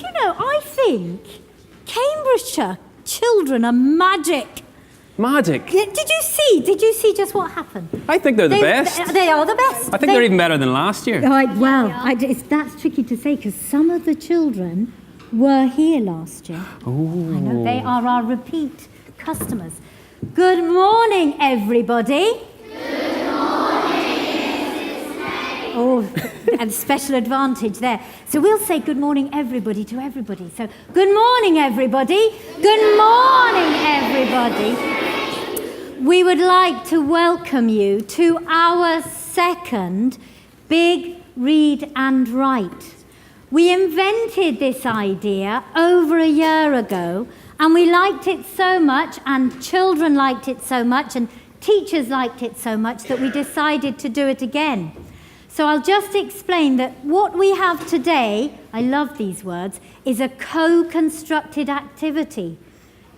you know, I think Cambridgeshire children are magic. Magic? Yeah, did you see just what happened? I think they're the best. They are the best. I think they're even better than last year. That's tricky to say because some of the children were here last year. Ooh. I know, they are our repeat customers. Good morning, everybody. Good morning, Mrs. May. Oh, and special advantage there. So we'll say good morning, everybody, to everybody. So, good morning, everybody. Good morning, everybody. We would like to welcome you to our second Big Read and Write. We invented this idea over a year ago, and we liked it so much, and children liked it so much, and teachers liked it so much that we decided to do it again. So I'll just explain that what we have today, I love these words, is a co-constructed activity.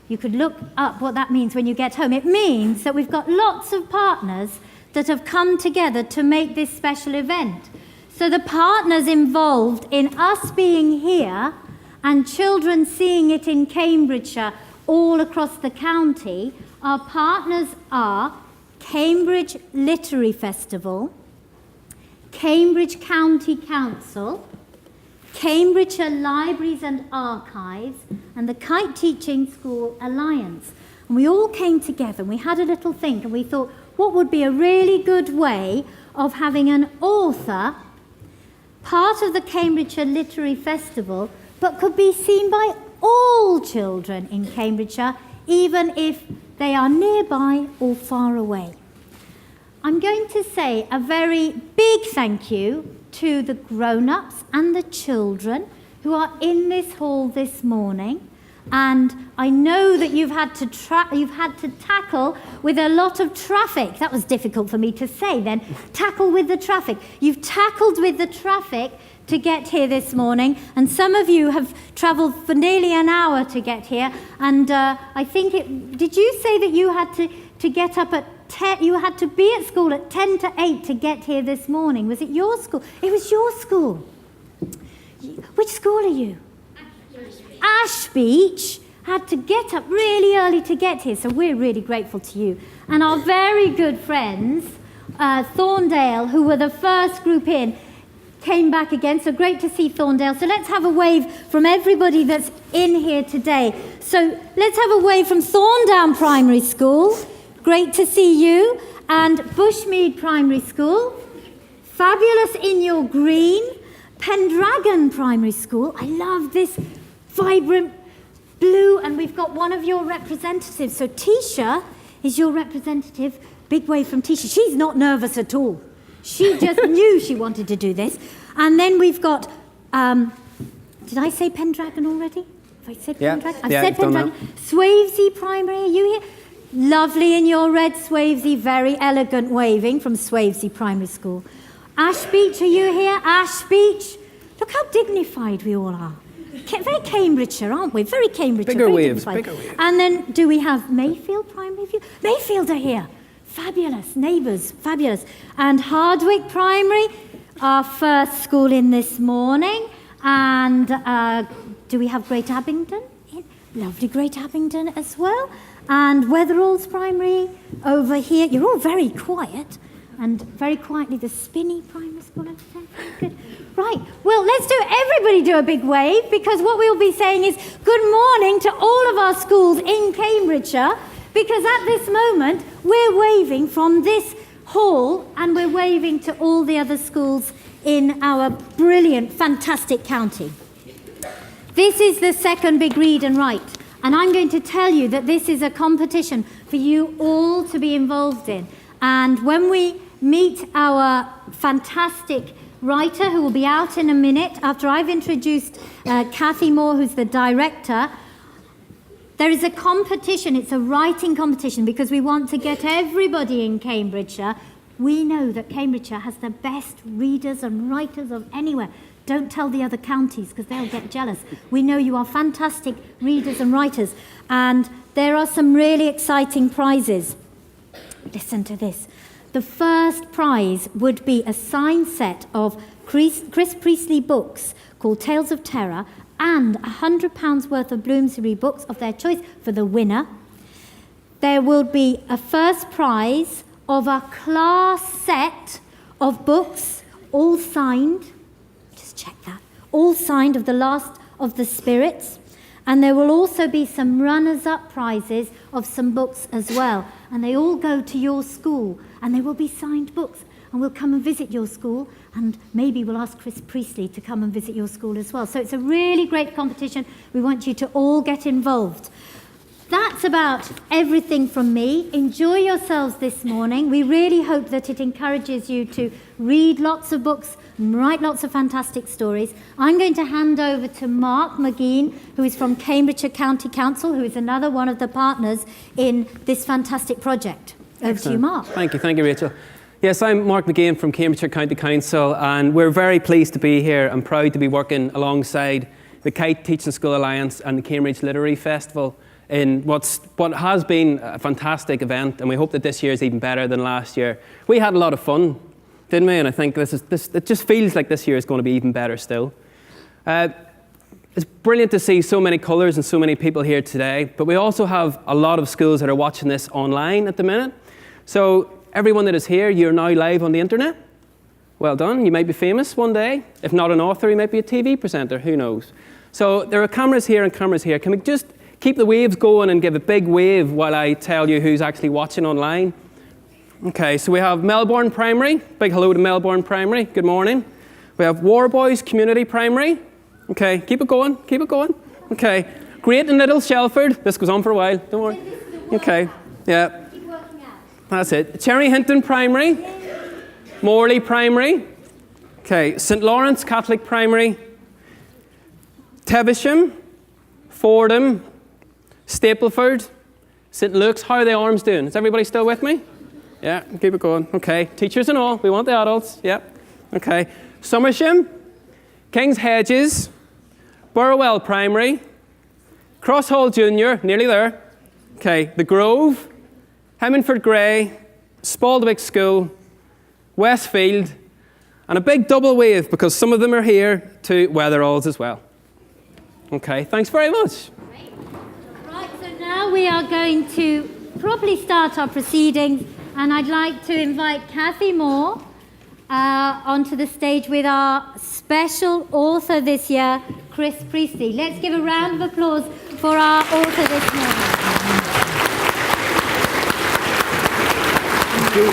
You could look up what that means when you get home. It means that we've got lots of partners that have come together to make this special event. So the partners involved in us being here and children seeing it in Cambridgeshire all across the county, our partners are Cambridge Literary Festival, Cambridge County Council, Cambridgeshire Libraries and Archives, and the Kite Teaching School Alliance. And we all came together and we had a little think and we thought, what would be a really good way of having an author part of the Cambridgeshire Literary Festival, but could be seen by all children in Cambridgeshire, even if they are nearby or far away. I'm going to say a very big thank you to the grown-ups and the children who are in this hall this morning. And I know that you've had to tackle with a lot of traffic. That was difficult for me to say then. Tackle with the traffic. You've tackled with the traffic to get here this morning, and some of you have travelled for nearly an hour to get here. And I think did you say that you had to get up at 10? You had to be at school at 10 to 8 to get here this morning. Was it your school? It was your school. Which school are you? Ash Beach. Had to get up really early to get here, so we're really grateful to you. And our very good friends, Thorndale, who were the first group in, came back again, so great to see Thorndale. So let's have a wave from everybody that's in here today. So let's have a wave from Thorndown Primary School. Great to see you. And Bushmead Primary School. Fabulous in your green. Pendragon Primary School. I love this vibrant blue, and we've got one of your representatives. So Tisha is your representative. Big wave from Tisha. She's not nervous at all. She just knew she wanted to do this. And then we've got, did I say Pendragon already? Have I said Pendragon? I've said Pendragon. Swavesey Primary, are you here? Lovely in your red, Swavesey, very elegant waving from Swavesey Primary School. Ash Beach, are you here? Ash Beach. Look how dignified we all are. Very Cambridgeshire, aren't we? Very Cambridgeshire. Bigger very waves, dignified. bigger waves. And then do we have Mayfield Primary View? Mayfield are here. Fabulous. Neighbours, fabulous. And Hardwick Primary, our first school in this morning. And do we have Great Abingdon? Lovely Great Abingdon as well. And Weatherall's Primary over here. You're all very quiet. And very quietly, the Spinney Primary School over there. Good. Right. Well, let's everybody do a big wave, because what we'll be saying is good morning to all of our schools in Cambridgeshire, because at this moment, we're waving from this hall and we're waving to all the other schools in our brilliant, fantastic county. This is the second Big Read and Write. And I'm going to tell you that this is a competition for you all to be involved in. And when we meet our fantastic writer, who will be out in a minute, after I've introduced Kathy Moore, who's the director, there is a competition. It's a writing competition, because we want to get everybody in Cambridgeshire. We know that Cambridgeshire has the best readers and writers of anywhere. Don't tell the other counties, because they'll get jealous. We know you are fantastic readers and writers, and there are some really exciting prizes. Listen to this. The first prize would be a signed set of Chris Priestley books called Tales of Terror and £100 worth of Bloomsbury books of their choice for the winner. There will be a first prize of a class set of books, all signed, just check that, all signed of the last of the spirits. And there will also be some runners-up prizes of some books as well. And they all go to your school, and they will be signed books. And we'll come and visit your school, and maybe we'll ask Chris Priestley to come and visit your school as well. So it's a really great competition. We want you to all get involved. That's about everything from me. Enjoy yourselves this morning. We really hope that it encourages you to read lots of books and write lots of fantastic stories. I'm going to hand over to Mark McGean, who is from Cambridgeshire County Council, who is another one of the partners in this fantastic project. Over to you, Mark. Thank you, Rachel. Yes, I'm Mark McGean from Cambridgeshire County Council, and we're very pleased to be here and proud to be working alongside the Kite Teaching School Alliance and the Cambridge Literary Festival in what has been a fantastic event, and we hope that this year is even better than last year. We had a lot of fun, didn't we? And I think it just feels like this year is going to be even better still. It's brilliant to see so many colours and so many people here today, but we also have a lot of schools that are watching this online at the minute. So everyone that is here, you're now live on the internet. Well done. You might be famous one day. If not an author, you might be a TV presenter. Who knows? So there are cameras here and cameras here. Can we just keep the waves going and give a big wave while I tell you who's actually watching online? Okay, so we have Melbourne Primary. Big hello to Melbourne Primary. Good morning. We have Warboys Community Primary. Okay, keep it going, keep it going. Okay, Great and Little Shelford. This goes on for a while, don't worry. Okay, yeah. That's it. Cherry Hinton Primary. Morley Primary. Okay, St Lawrence Catholic Primary. Tevisham. Fordham. Stapleford. St Luke's. How are the arms doing? Is everybody still with me? Yeah, keep it going. Okay, teachers and all. We want the adults. Yep. Okay. Somersham. King's Hedges. Burwell Primary. Crosshall Junior. Nearly there. Okay. The Grove. Hemmingford Grey. Spaldwick School. Westfield. And a big double wave, because some of them are here, to Weatheralls as well. Okay, thanks very much. Right, so now we are going to properly start our proceedings, and I'd like to invite Kathy Moore onto the stage with our special author this year, Chris Priestley. Let's give a round of applause for our author this morning. Thank you.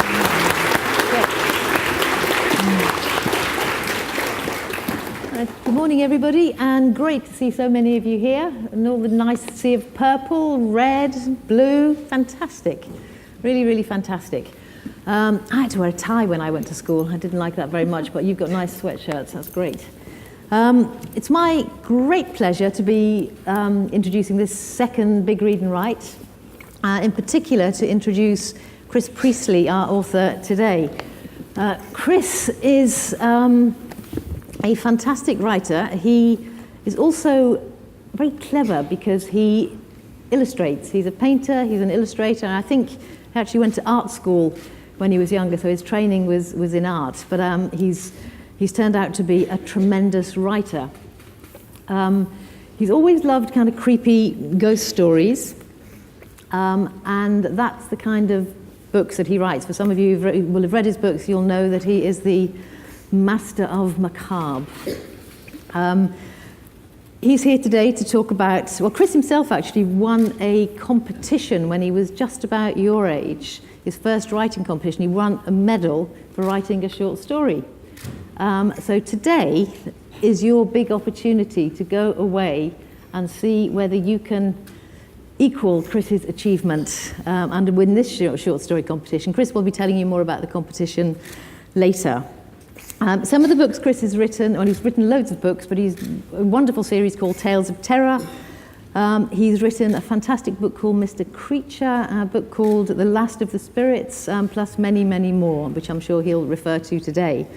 Good morning, everybody, and great to see so many of you here, and all the nice sea of purple, red, blue. Fantastic. Really, really fantastic. I had to wear a tie when I went to school. I didn't like that very much, but you've got nice sweatshirts. That's great. It's my great pleasure to be introducing this second Big Read and Write, in particular to introduce Chris Priestley, our author today. Chris is a fantastic writer. He is also very clever because he illustrates. He's a painter, he's an illustrator, and I think he actually went to art school when he was younger, so his training was in art, but he's turned out to be a tremendous writer. He's always loved kind of creepy ghost stories, and that's the kind of books that he writes. For some of you who will have read his books, you'll know that he is the master of macabre. He's here today to talk about, well, Chris himself actually won a competition when he was just about your age, his first writing competition. He won a medal for writing a short story. So today is your big opportunity to go away and see whether you can equal Chris's achievement and win this short story competition. Chris will be telling you more about the competition later. Some of the books Chris has written, well, he's written loads of books, but he's a wonderful series called Tales of Terror. He's written a fantastic book called Mr. Creature, a book called The Last of the Spirits, plus many, many more, which I'm sure he'll refer to today.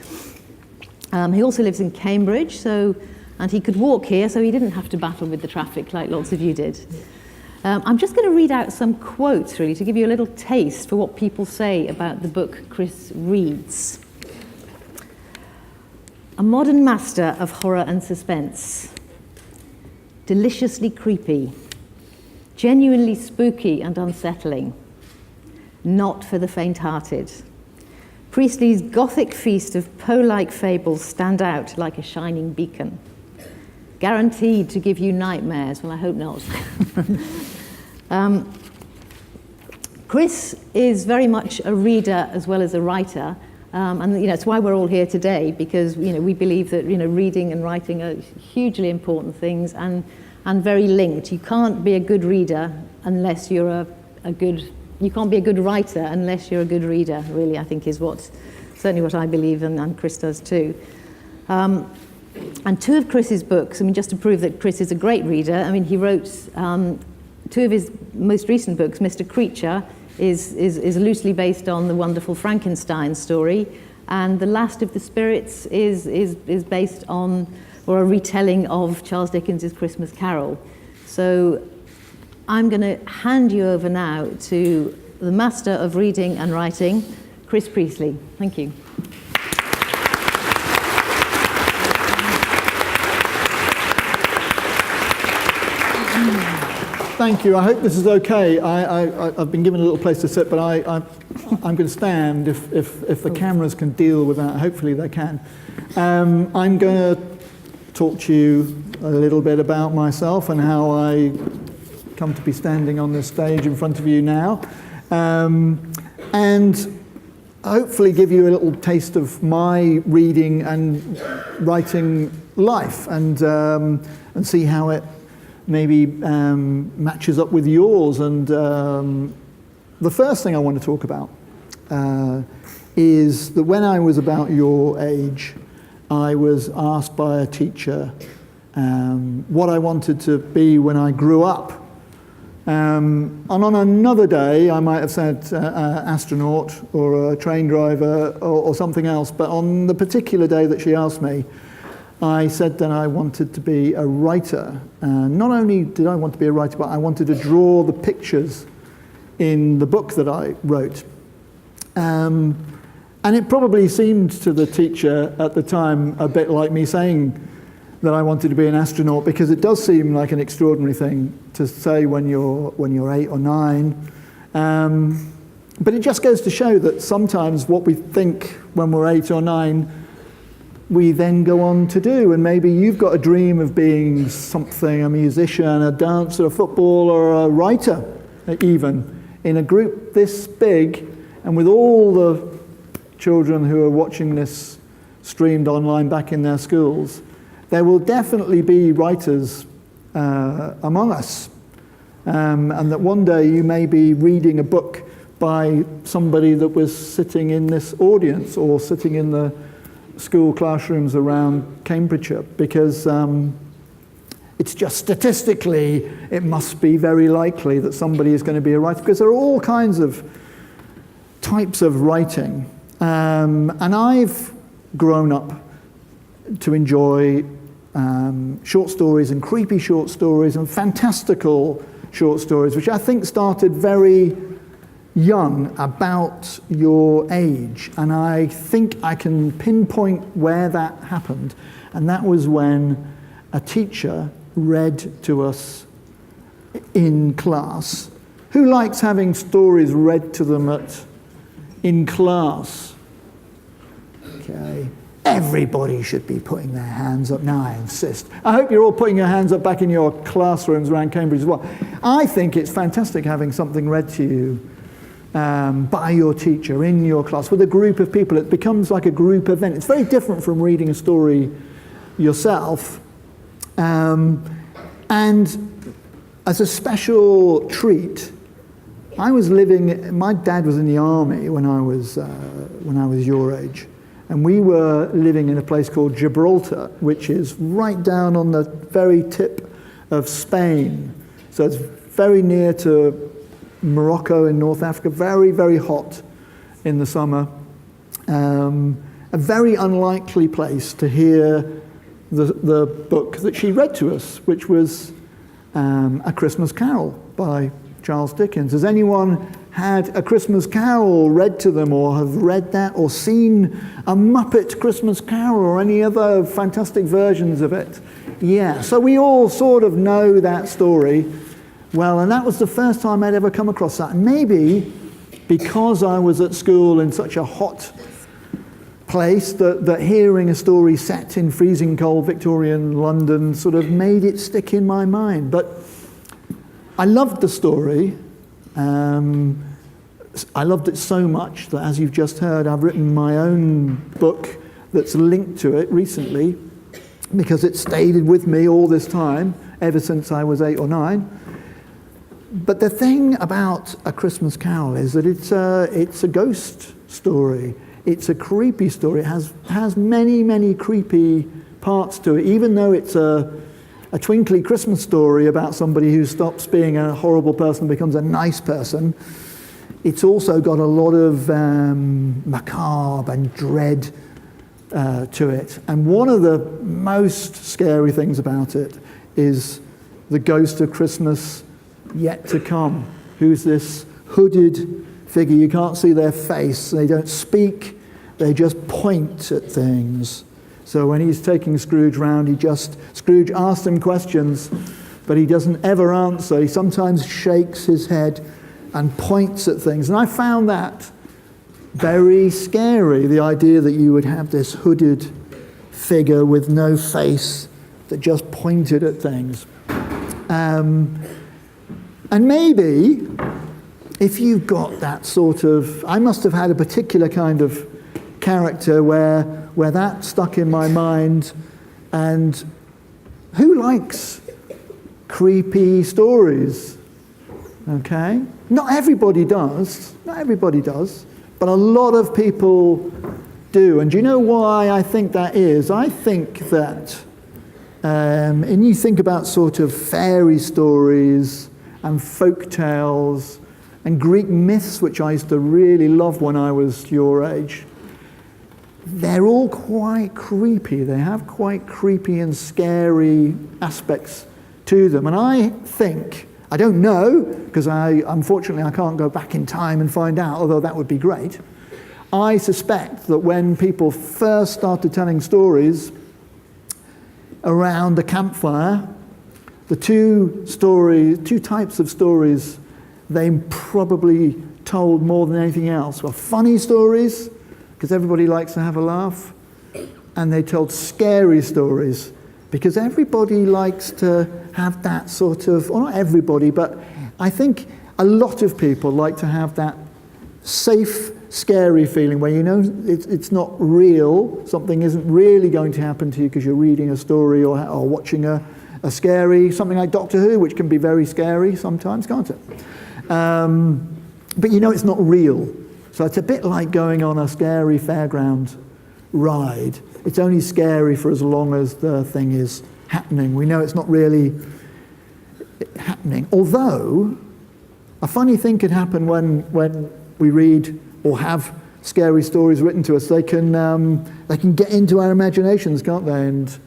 He also lives in Cambridge, and he could walk here, so he didn't have to battle with the traffic like lots of you did. I'm just going to read out some quotes, really, to give you a little taste for what people say about the book Chris reads. A modern master of horror and suspense. deliciously creepy, genuinely spooky and unsettling, not for the faint-hearted. Priestley's Gothic feast of Poe-like fables stand out like a shining beacon, guaranteed to give you nightmares. Well, I hope not. Chris is very much a reader as well as a writer, and it's why we're all here today, because we believe that reading and writing are hugely important things and very linked. You can't be a good reader unless you're you can't be a good writer unless you're a good reader, really, I think is certainly what I believe, and Chris does too. And two of Chris's books, just to prove that Chris is a great reader, he wrote two of his most recent books. Mr. Creature is loosely based on the wonderful Frankenstein story, and The Last of the Spirits is based on, or a retelling of, Charles Dickens's Christmas Carol. So I'm going to hand you over now to the Master of Reading and Writing, Chris Priestley. Thank you. Thank you. I hope this is okay. I've been given a little place to sit, but I'm going to stand if the cameras can deal with that. Hopefully they can. I'm going to talk to you a little bit about myself and how I come to be standing on this stage in front of you now, and hopefully give you a little taste of my reading and writing life, and see how it maybe matches up with yours. And the first thing I want to talk about is that when I was about your age, I was asked by a teacher what I wanted to be when I grew up. And on another day, I might have said astronaut or a train driver or something else, but on the particular day that she asked me, I said that I wanted to be a writer. Not only did I want to be a writer, but I wanted to draw the pictures in the book that I wrote. And it probably seemed to the teacher at the time a bit like me saying that I wanted to be an astronaut, because it does seem like an extraordinary thing to say when you're 8 or 9. But it just goes to show that sometimes what we think when we're 8 or 9, we then go on to do. And maybe you've got a dream of being something, a musician, a dancer, a footballer, a writer, even, in a group this big, and with all the children who are watching this streamed online back in their schools. There will definitely be writers among us, and that one day you may be reading a book by somebody that was sitting in this audience or sitting in the school classrooms around Cambridgeshire, because it's just statistically, it must be very likely that somebody is going to be a writer, because there are all kinds of types of writing. And I've grown up to enjoy short stories and creepy short stories and fantastical short stories, which I think started very young, about your age. And I think I can pinpoint where that happened. And that was when a teacher read to us in class. Who likes having stories read to them in class? Okay. Everybody should be putting their hands up. Now I insist. I hope you're all putting your hands up back in your classrooms around Cambridge as well. I think it's fantastic having something read to you by your teacher in your class with a group of people. It becomes like a group event. It's very different from reading a story yourself. And as a special treat, my dad was in the army when I was your age. And we were living in a place called Gibraltar, which is right down on the very tip of Spain. So it's very near to Morocco in North Africa, very, very hot in the summer. A very unlikely place to hear the book that she read to us, which was A Christmas Carol by Charles Dickens. Has anyone had a Christmas Carol read to them, or have read that, or seen a Muppet Christmas Carol, or any other fantastic versions of it? Yeah, so we all sort of know that story well, and that was the first time I'd ever come across that. And maybe because I was at school in such a hot place, that hearing a story set in freezing cold Victorian London sort of made it stick in my mind. But I loved the story. I loved it so much that, as you've just heard, I've written my own book that's linked to it recently, because it stayed with me all this time, ever since I was 8 or 9. But the thing about A Christmas Carol is that it's a ghost story. It's a creepy story. It has many, many creepy parts to it, even though it's a twinkly Christmas story about somebody who stops being a horrible person and becomes a nice person. It's also got a lot of macabre and dread to it. And one of the most scary things about it is the ghost of Christmas yet to come, who's this hooded figure. You can't see their face. They don't speak. They just point at things. So when he's taking Scrooge round, Scrooge asks him questions, but he doesn't ever answer. He sometimes shakes his head and points at things. And I found that very scary, the idea that you would have this hooded figure with no face that just pointed at things. And maybe if you've got that sort of, I must have had a particular kind of character where that stuck in my mind. And who likes creepy stories? Okay? Not everybody does, but a lot of people do. And do you know why I think that is? I think that, and you think about sort of fairy stories and folk tales and Greek myths, which I used to really love when I was your age, they're all quite creepy. They have quite creepy and scary aspects to them. And I think, I don't know, because unfortunately I can't go back in time and find out, although that would be great. I suspect that when people first started telling stories around the campfire, the two types of stories they probably told more than anything else were funny stories, because everybody likes to have a laugh, and they told scary stories, because everybody likes to have that sort of, well, not everybody, but I think a lot of people like to have that safe, scary feeling where you know it's not real, something isn't really going to happen to you because you're reading a story or watching a scary, something like Doctor Who, which can be very scary sometimes, can't it? But you know it's not real. So it's a bit like going on a scary fairground ride. It's only scary for as long as the thing is happening. We know it's not really happening. Although, a funny thing could happen when we read or have scary stories written to us. They can get into our imaginations, can't they? And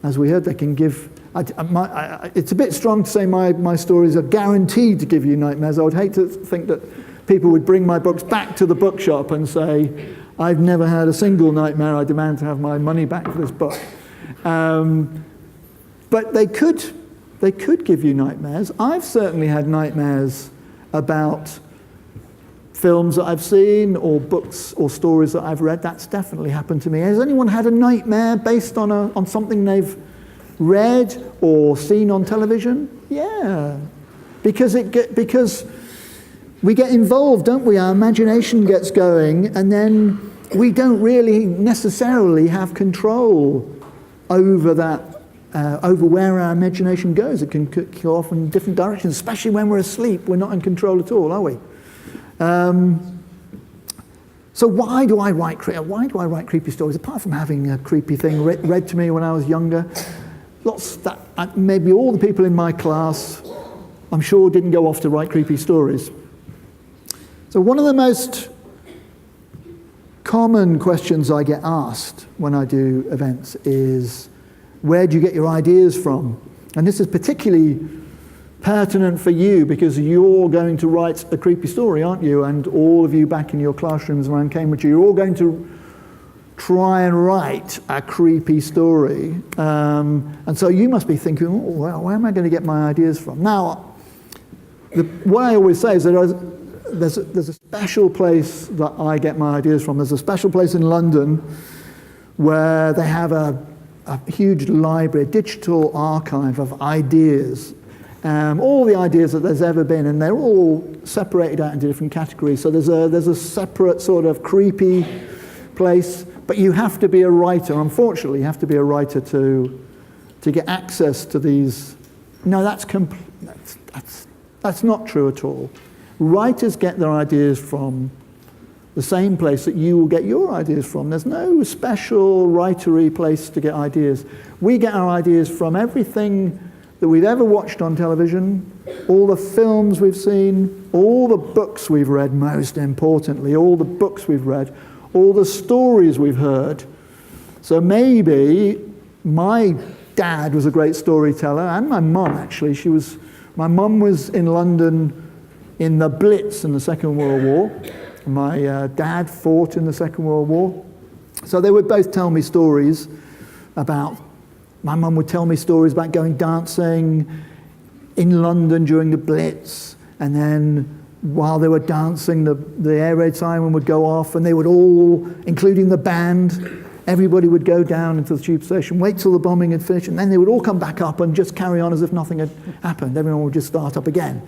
as we heard, they can give... it's a bit strong to say my stories are guaranteed to give you nightmares. I would hate to think that people would bring my books back to the bookshop and say, I've never had a single nightmare, I demand to have my money back for this book. But they could give you nightmares. I've certainly had nightmares about films that I've seen or books or stories that I've read. That's definitely happened to me. Has anyone had a nightmare based on something they've read or seen on television? Yeah, because we get involved, don't we? Our imagination gets going, and then we don't really necessarily have control over that, over where our imagination goes. It can go off in different directions, especially when we're asleep. We're not in control at all, are we? So why do I write creepy stories? Apart from having a creepy thing read to me when I was younger, lots that maybe all the people in my class, I'm sure, didn't go off to write creepy stories. So one of the most common questions I get asked when I do events is, where do you get your ideas from? And this is particularly pertinent for you because you're going to write a creepy story, aren't you? And all of you back in your classrooms around Cambridgeshire, you're all going to try and write a creepy story. And so you must be thinking, oh, well, where am I going to get my ideas from? Now, what I always say is that there's a special place that I get my ideas from. There's a special place in London where they have a huge library, a digital archive of ideas. All the ideas that there's ever been, and they're all separated out into different categories. So there's a separate sort of creepy place, but you have to be a writer. Unfortunately, you have to be a writer to get access to these. No, that's not true at all. Writers get their ideas from the same place that you will get your ideas from. There's no special writery place to get ideas. We get our ideas from everything that we've ever watched on television, all the films we've seen, all the books we've read, most importantly, all the books we've read, all the stories we've heard. So maybe my dad was a great storyteller, and my mum actually. My mum was in London in the Blitz in the Second World War. My dad fought in the Second World War. So they would both tell me stories about, my mum would tell me stories about going dancing in London during the Blitz, and then while they were dancing, the air raid siren would go off, and they would all, including the band, everybody would go down into the tube station, wait till the bombing had finished, and then they would all come back up and just carry on as if nothing had happened. Everyone would just start up again.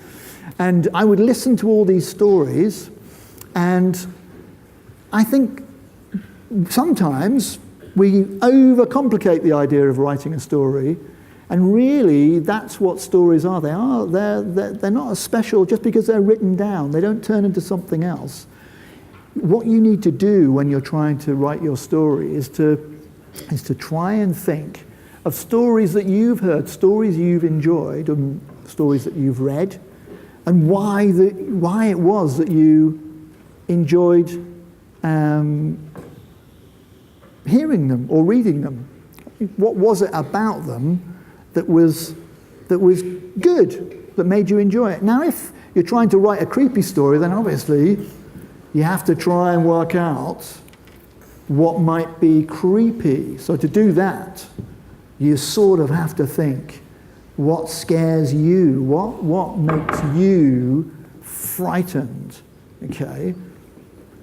And I would listen to all these stories, and I think sometimes we overcomplicate the idea of writing a story, and really that's what stories are. They're not as special just because they're written down. They don't turn into something else. What you need to do when you're trying to write your story is to try and think of stories that you've heard, stories you've enjoyed, and stories that you've read, and why it was that you enjoyed hearing them or reading them. What was it about them that was good, that made you enjoy it? Now, if you're trying to write a creepy story, then obviously you have to try and work out what might be creepy. So to do that, you sort of have to think, what scares you? What makes you frightened? Okay?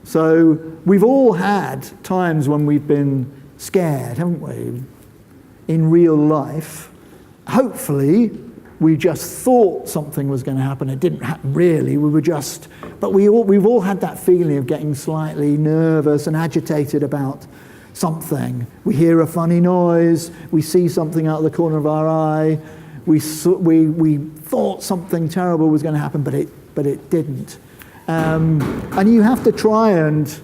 So we've all had times when we've been scared, haven't we? In real life. Hopefully, we just thought something was going to happen. It didn't happen really. But we've all had that feeling of getting slightly nervous and agitated about something. We hear a funny noise. We see something out of the corner of our eye. We thought something terrible was going to happen, but it didn't. And you have to try and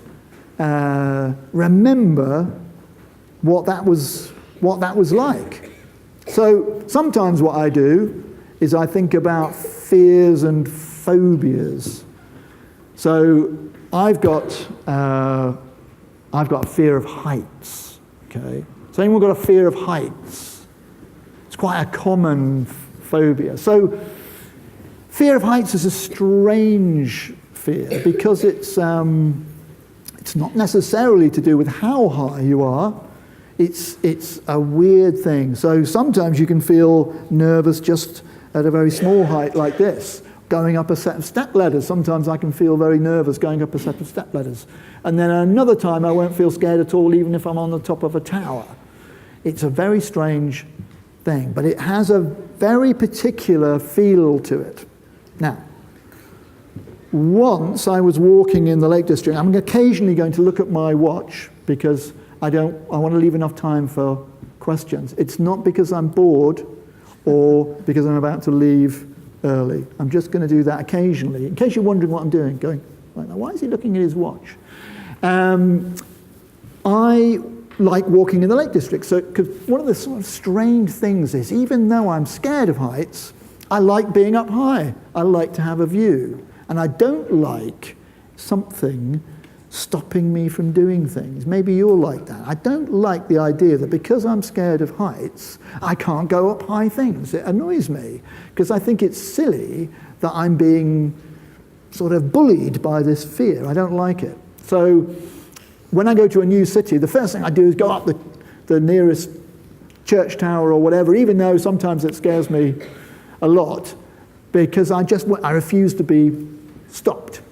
remember what that was like. So sometimes what I do is I think about fears and phobias. So I've got a fear of heights. Okay, has anyone got a fear of heights? It's quite a common phobia. So fear of heights is a strange fear because it's not necessarily to do with how high you are. It's a weird thing. So sometimes you can feel nervous just at a very small height like this, going up a set of step ladders. Sometimes I can feel very nervous going up a set of step ladders. And then another time I won't feel scared at all even if I'm on the top of a tower. It's a very strange thing, but it has a very particular feel to it. Now, once I was walking in the Lake District. I'm occasionally going to look at my watch because I want to leave enough time for questions. It's not because I'm bored or because I'm about to leave early. I'm just going to do that occasionally. In case you're wondering what I'm doing, going, why is he looking at his watch? I like walking in the Lake District. So, because one of the sort of strange things is, even though I'm scared of heights, I like being up high. I like to have a view. And I don't like something stopping me from doing things. Maybe you're like that. I don't like the idea that because I'm scared of heights, I can't go up high things. It annoys me because I think it's silly that I'm being sort of bullied by this fear. I don't like it. So when I go to a new city, the first thing I do is go up the nearest church tower or whatever, even though sometimes it scares me a lot, because I refuse to be stopped.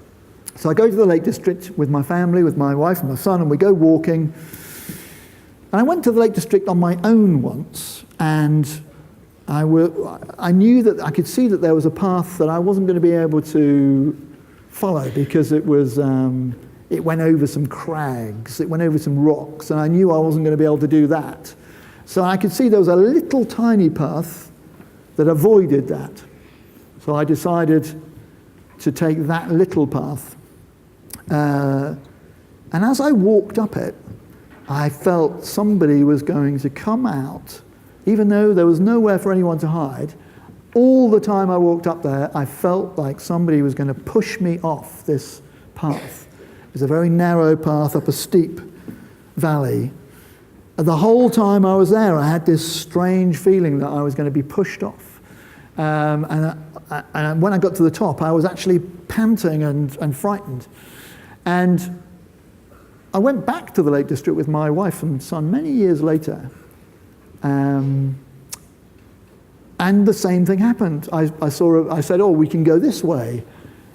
So I go to the Lake District with my family, with my wife and my son, and we go walking. And I went to the Lake District on my own once, and I knew that I could see that there was a path that I wasn't going to be able to follow because it went over some crags, it went over some rocks, and I knew I wasn't going to be able to do that. So I could see there was a little tiny path that avoided that. So I decided to take that little path. And as I walked up it, I felt somebody was going to come out, even though there was nowhere for anyone to hide. All the time I walked up there, I felt like somebody was going to push me off this path. It was a very narrow path up a steep valley. And the whole time I was there, I had this strange feeling that I was going to be pushed off. And when I got to the top, I was actually panting and frightened. And I went back to the Lake District with my wife and son many years later. And the same thing happened. I said, oh, we can go this way,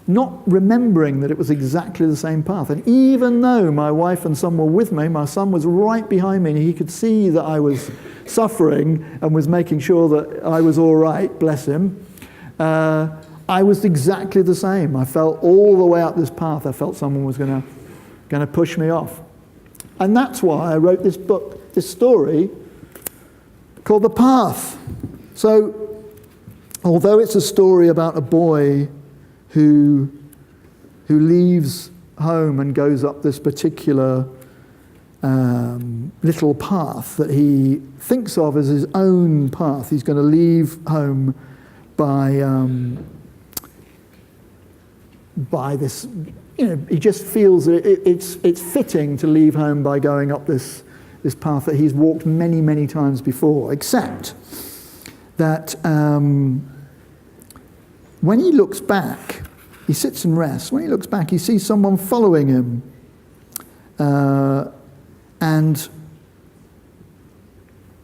not remembering that it was exactly the same path. And even though my wife and son were with me, my son was right behind me, and he could see that I was suffering and was making sure that I was all right, bless him. I was exactly the same. I felt all the way up this path, I felt someone was going to push me off. And that's why I wrote this book, this story called The Path. So, although it's a story about a boy who leaves home and goes up this particular little path that he thinks of as his own path, he's going to leave home by this, he just feels that it's fitting to leave home by going up this path that he's walked many, many times before, except that when he looks back, he sits and rests. When he looks back, he sees someone following him. And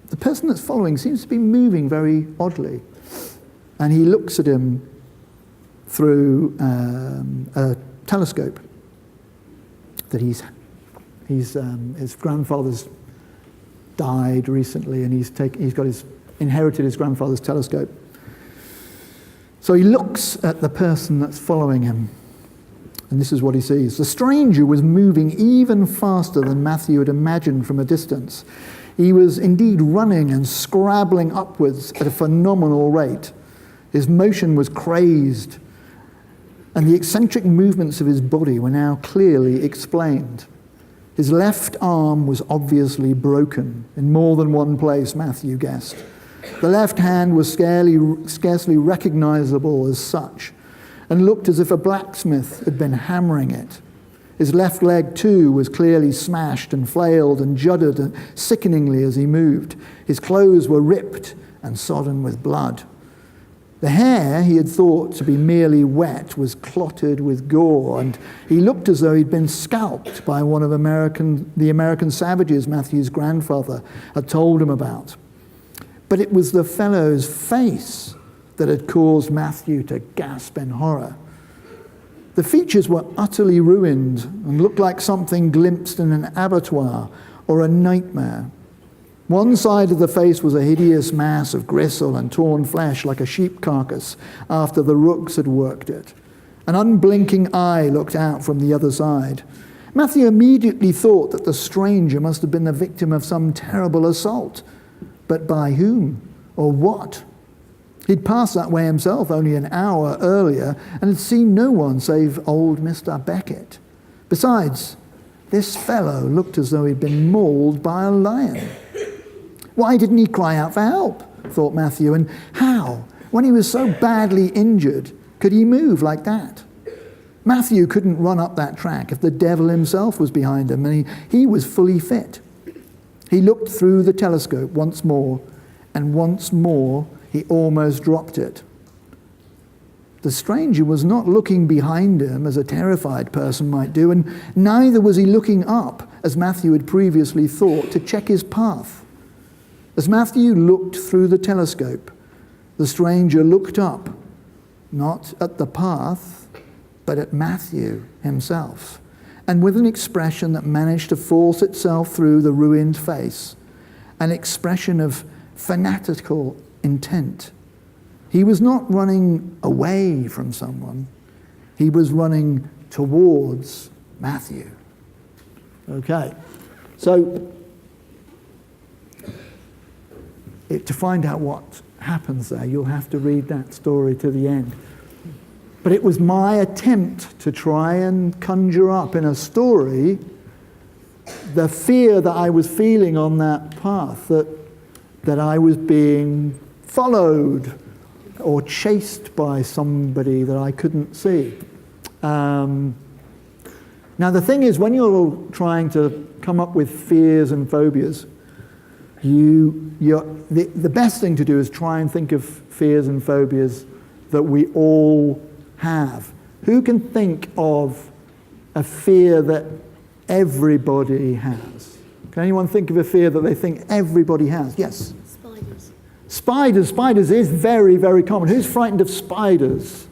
the person that's following seems to be moving very oddly. And he looks at him through a telescope that his grandfather's died recently, and he's inherited his grandfather's telescope. So he looks at the person that's following him, and this is what he sees. The stranger was moving even faster than Matthew had imagined from a distance. He was indeed running and scrabbling upwards at a phenomenal rate. His motion was crazed, and the eccentric movements of his body were now clearly explained. His left arm was obviously broken in more than one place, Matthew guessed. The left hand was scarcely recognizable as such, and looked as if a blacksmith had been hammering it. His left leg, too, was clearly smashed and flailed and juddered sickeningly as he moved. His clothes were ripped and sodden with blood. The hair he had thought to be merely wet was clotted with gore, and he looked as though he'd been scalped by one of the American savages Matthew's grandfather had told him about. But it was the fellow's face that had caused Matthew to gasp in horror. The features were utterly ruined and looked like something glimpsed in an abattoir or a nightmare. One side of the face was a hideous mass of gristle and torn flesh like a sheep carcass after the rooks had worked it. An unblinking eye looked out from the other side. Matthew immediately thought that the stranger must have been the victim of some terrible assault. But by whom or what? He'd passed that way himself only an hour earlier and had seen no one save old Mr. Beckett. Besides, this fellow looked as though he'd been mauled by a lion. Why didn't he cry out for help, thought Matthew, and how, when he was so badly injured, could he move like that? Matthew couldn't run up that track if the devil himself was behind him, and he was fully fit. He looked through the telescope once more, and once more he almost dropped it. The stranger was not looking behind him as a terrified person might do, and neither was he looking up, as Matthew had previously thought, to check his path. As Matthew looked through the telescope, the stranger looked up, not at the path, but at Matthew himself, and with an expression that managed to force itself through the ruined face, an expression of fanatical intent. He was not running away from someone. He was running towards Matthew. Okay, so to find out what happens there, you'll have to read that story to the end. But it was my attempt to try and conjure up in a story the fear that I was feeling on that path, that I was being followed or chased by somebody that I couldn't see. Now the thing is, when you're trying to come up with fears and phobias, the best thing to do is try and think of fears and phobias that we all have. Who can think of a fear that everybody has? Can anyone think of a fear that they think everybody has? Yes? Spiders. Spiders is very, very common. Who's frightened of spiders?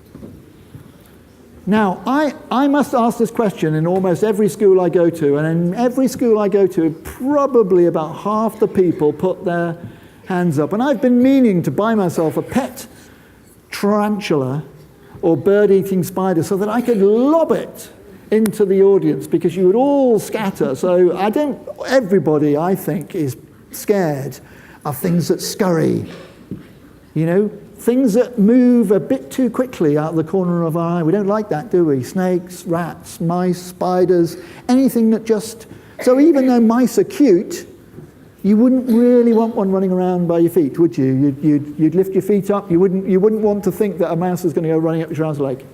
Now, I must ask this question in almost every school I go to, and in every school I go to, probably about half the people put their hands up. And I've been meaning to buy myself a pet tarantula or bird-eating spider so that I could lob it into the audience, because you would all scatter. So everybody, I think, is scared of things that scurry, things that move a bit too quickly out of the corner of our eye. We don't like that, do we? Snakes, rats, mice, spiders, anything that just... So even though mice are cute, you wouldn't really want one running around by your feet, would you? You'd lift your feet up. You wouldn't want to think that a mouse is going to go running up your trouser leg.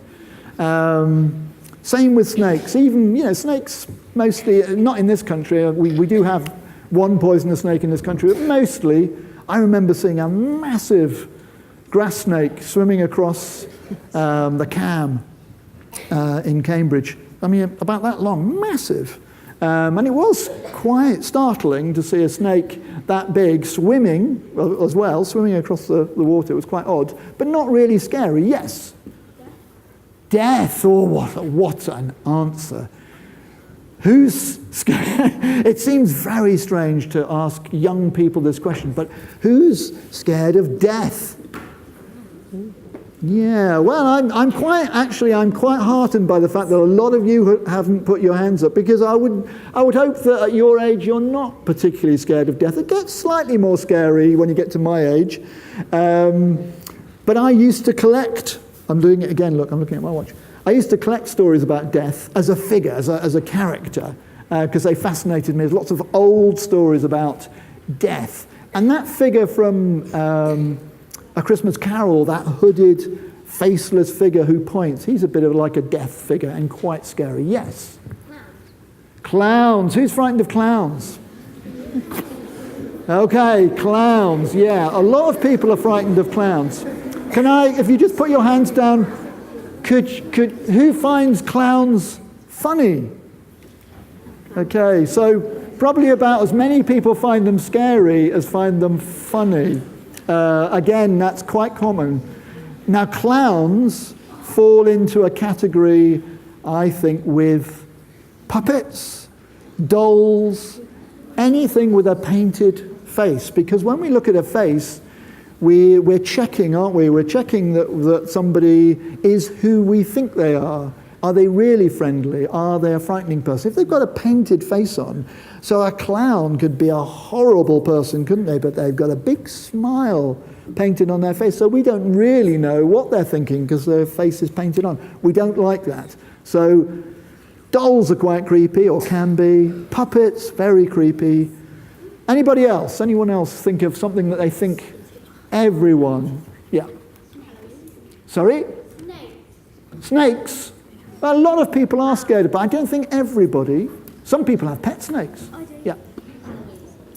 Same with snakes. Even, snakes mostly, not in this country. We do have one poisonous snake in this country, but mostly I remember seeing a massive grass snake swimming across the Cam in Cambridge. I mean, about that long, massive. And it was quite startling to see a snake that big swimming as well, swimming across the water. It was quite odd, but not really scary. Yes. Death. Oh, what an answer. Who's scared? It seems very strange to ask young people this question, but who's scared of death? Yeah, well, I'm quite heartened by the fact that a lot of you haven't put your hands up, because I would hope that at your age you're not particularly scared of death. It gets slightly more scary when you get to my age. But I used to collect, I'm doing it again, look, I'm looking at my watch. I used to collect stories about death as a figure, as a character, because they fascinated me. There's lots of old stories about death. And that figure from A Christmas Carol, that hooded, faceless figure who points, he's a bit of like a death figure and quite scary. Yes? Clowns. Who's frightened of clowns? Okay, clowns, yeah. A lot of people are frightened of clowns. Can I, if you just put your hands down, who finds clowns funny? Okay, so probably about as many people find them scary as find them funny. Again, that's quite common. Now, clowns fall into a category, I think, with puppets, dolls, anything with a painted face. Because when we look at a face, we're checking, aren't we? We're checking that somebody is who we think they are. Are they really friendly? Are they a frightening person? If they've got a painted face on, so a clown could be a horrible person, couldn't they? But they've got a big smile painted on their face, so we don't really know what they're thinking because their face is painted on. We don't like that. So dolls are quite creepy, or can be. Puppets, very creepy. Anybody else? Anyone else think of something that they think everyone? Yeah. Sorry? Snakes. Snakes. A lot of people are scared of, but I don't think everybody. Some people have pet snakes. I do. Yeah.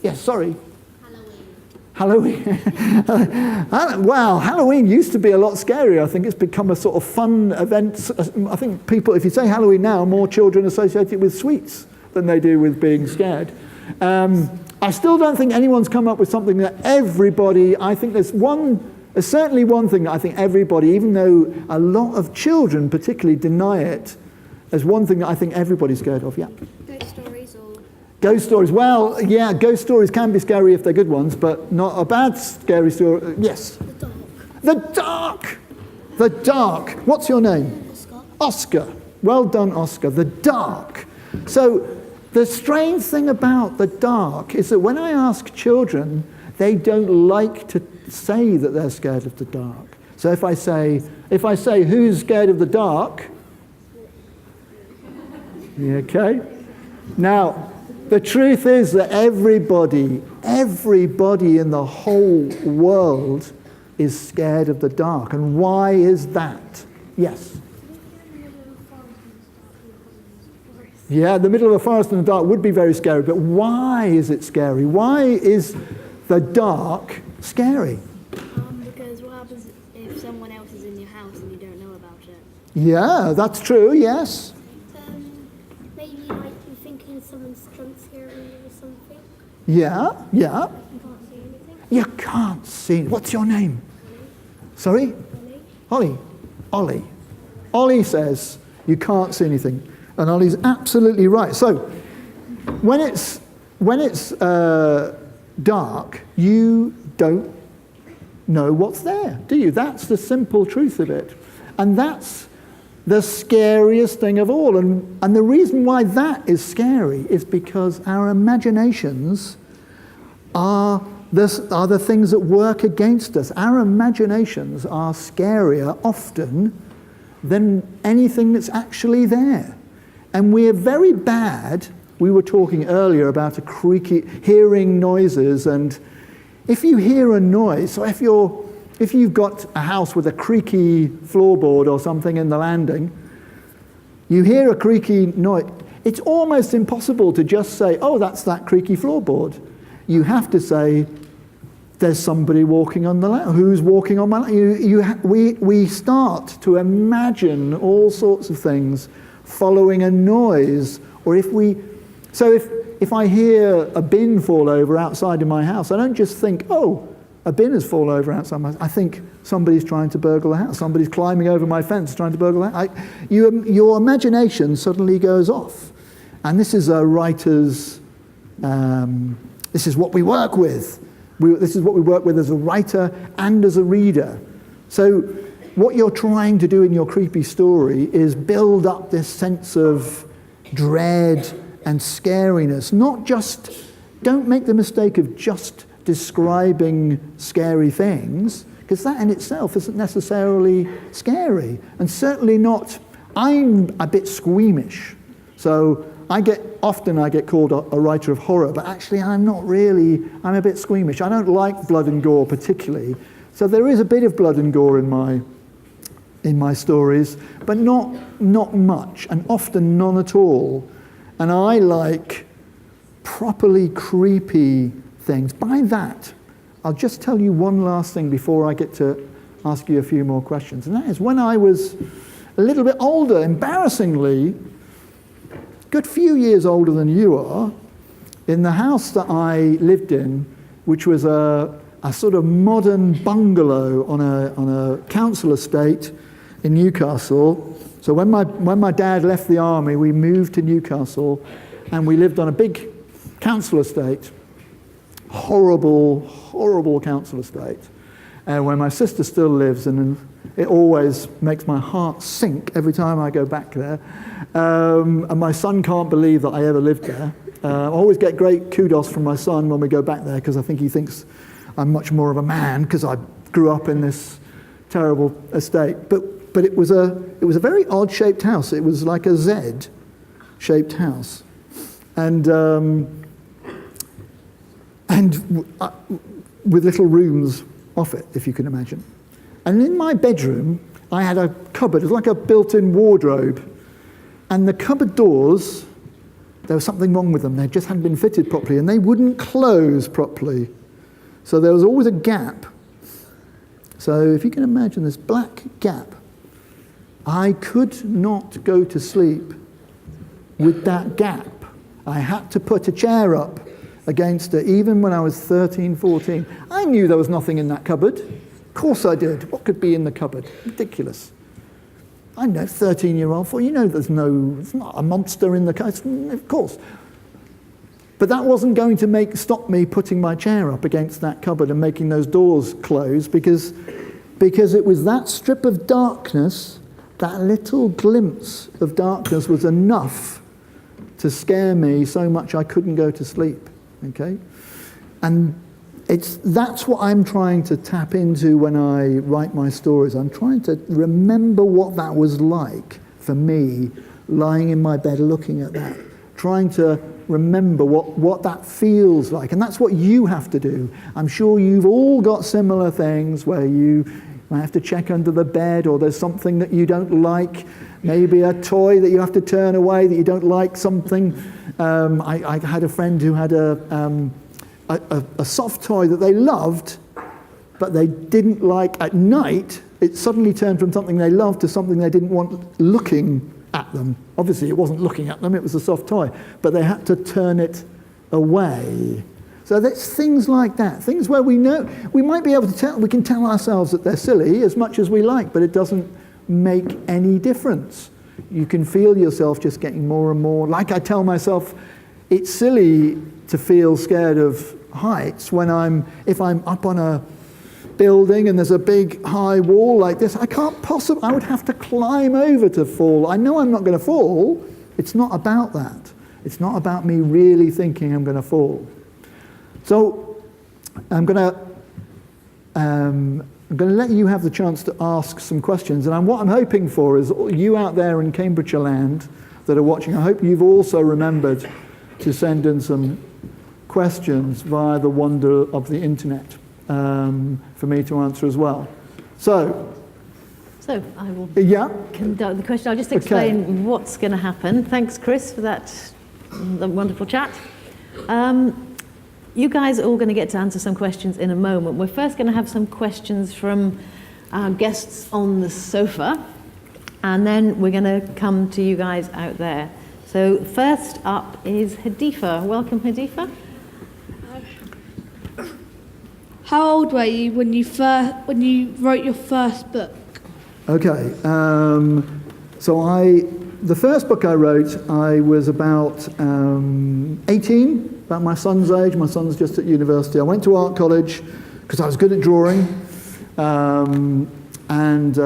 Yes, sorry. Halloween. Wow, Halloween used to be a lot scarier. I think it's become a sort of fun event. I think people, if you say Halloween now, more children associate it with sweets than they do with being scared. I still don't think anyone's come up with something that everybody, I think there's certainly one thing that I think everybody, even though a lot of children particularly deny it, there's one thing that I think everybody's scared of, yeah. Ghost stories or... Ghost stories. Well, yeah, ghost stories can be scary if they're good ones, but not a bad scary story. Yes. The dark. The dark. The dark. What's your name? Oscar. Oscar. Well done, Oscar. The dark. So the strange thing about the dark is that when I ask children, they don't like to say that they're scared of the dark. So if I say, who's scared of the dark? Okay. Now, the truth is that everybody in the whole world is scared of the dark. And why is that? Yes. Yeah, the middle of a forest in the dark would be very scary, but why is it scary? Why is the dark scary? Because what happens if someone else is in your house and you don't know about it? Yeah, that's true, yes. Maybe like you're thinking someone's jump scaring you or something. Yeah. You can't see anything. You can't see. What's your name? Sorry? Ollie. Ollie. Ollie says you can't see anything. And Ollie's absolutely right. So when it's dark, you don't know what's there, do you? That's the simple truth of it. And that's the scariest thing of all. And the reason why that is scary is because our imaginations are the things that work against us. Our imaginations are scarier often than anything that's actually there. And we're very bad. We were talking earlier about hearing noises, and if you hear a noise, so if you've got a house with a creaky floorboard or something in the landing, you hear a creaky noise, it's almost impossible to just say, oh, that's that creaky floorboard. You have to say, there's somebody walking on the landing. Who's walking on my landing? We start to imagine all sorts of things following a noise, or if I hear a bin fall over outside of my house, I don't just think, oh, a bin has fallen over outside my house. I think somebody's trying to burgle the house. Somebody's climbing over my fence trying to burgle the house. Your imagination suddenly goes off. And this is a writer's, this is what we work with. This is what we work with as a writer and as a reader. So what you're trying to do in your creepy story is build up this sense of dread and scariness. Don't make the mistake of just describing scary things, because that in itself isn't necessarily scary. And certainly not, I'm a bit squeamish. So I get called a writer of horror, but actually I'm a bit squeamish. I don't like blood and gore particularly. So there is a bit of blood and gore in my stories, but not much, and often none at all. And I like properly creepy things. By that, I'll just tell you one last thing before I get to ask you a few more questions. And that is, when I was a little bit older, embarrassingly, a good few years older than you are, in the house that I lived in, which was a sort of modern bungalow on a council estate in Newcastle. So when my dad left the army, we moved to Newcastle, and we lived on a big council estate, horrible council estate, where my sister still lives, and it always makes my heart sink every time I go back there. And my son can't believe that I ever lived there. I always get great kudos from my son when we go back there, because I think he thinks I'm much more of a man because I grew up in this terrible estate. But it was a very odd-shaped house. It was like a Z-shaped house, and with little rooms off it, if you can imagine. And in my bedroom, I had a cupboard. It was like a built-in wardrobe, And the cupboard doors, there was something wrong with them. They just hadn't been fitted properly, and they wouldn't close properly. So there was always a gap. So if you can imagine this black gap, I could not go to sleep with that gap. I had to put a chair up against it, even when I was 13, 14. I knew there was nothing in that cupboard. Of course I did. What could be in the cupboard? Ridiculous. I know, 13-year-old, you know it's not a monster in the cupboard, of course. But that wasn't going to stop me putting my chair up against that cupboard and making those doors close, because it was that strip of darkness, that little glimpse of darkness was enough to scare me so much I couldn't go to sleep, okay? And that's what I'm trying to tap into when I write my stories. I'm trying to remember what that was like for me, lying in my bed looking at that, trying to remember what that feels like. And that's what you have to do. I'm sure you've all got similar things where you might have to check under the bed, or there's something that you don't like, maybe a toy that you have to turn away that you don't like, something. I had a friend who had a soft toy that they loved, but they didn't like at night. It suddenly turned from something they loved to something they didn't want looking at them. Obviously, it wasn't looking at them, it was a soft toy, but they had to turn it away. So there's things like that, things where we know, we might be able to we can tell ourselves that they're silly as much as we like, but it doesn't make any difference. You can feel yourself just getting more and more, like I tell myself, it's silly to feel scared of heights when if I'm up on a building and there's a big high wall like this, I would have to climb over to fall. I know I'm not going to fall. It's not about that. It's not about me really thinking I'm going to fall. So I'm going to let you have the chance to ask some questions. And what I'm hoping for is you out there in Cambridgeshire land that are watching, I hope you've also remembered to send in some questions via the wonder of the internet for me to answer as well. So I will conduct the question. I'll just explain what's going to happen. Thanks, Chris, for the wonderful chat. You guys are all going to get to answer some questions in a moment. We're first going to have some questions from our guests on the sofa, and then we're going to come to you guys out there. So first up is Hadifa. Welcome, Hadifa. How old were you when you wrote your first book? Okay, so the first book I wrote, I was about 18, about my son's age. My son's just at university. I went to art college because I was good at drawing, and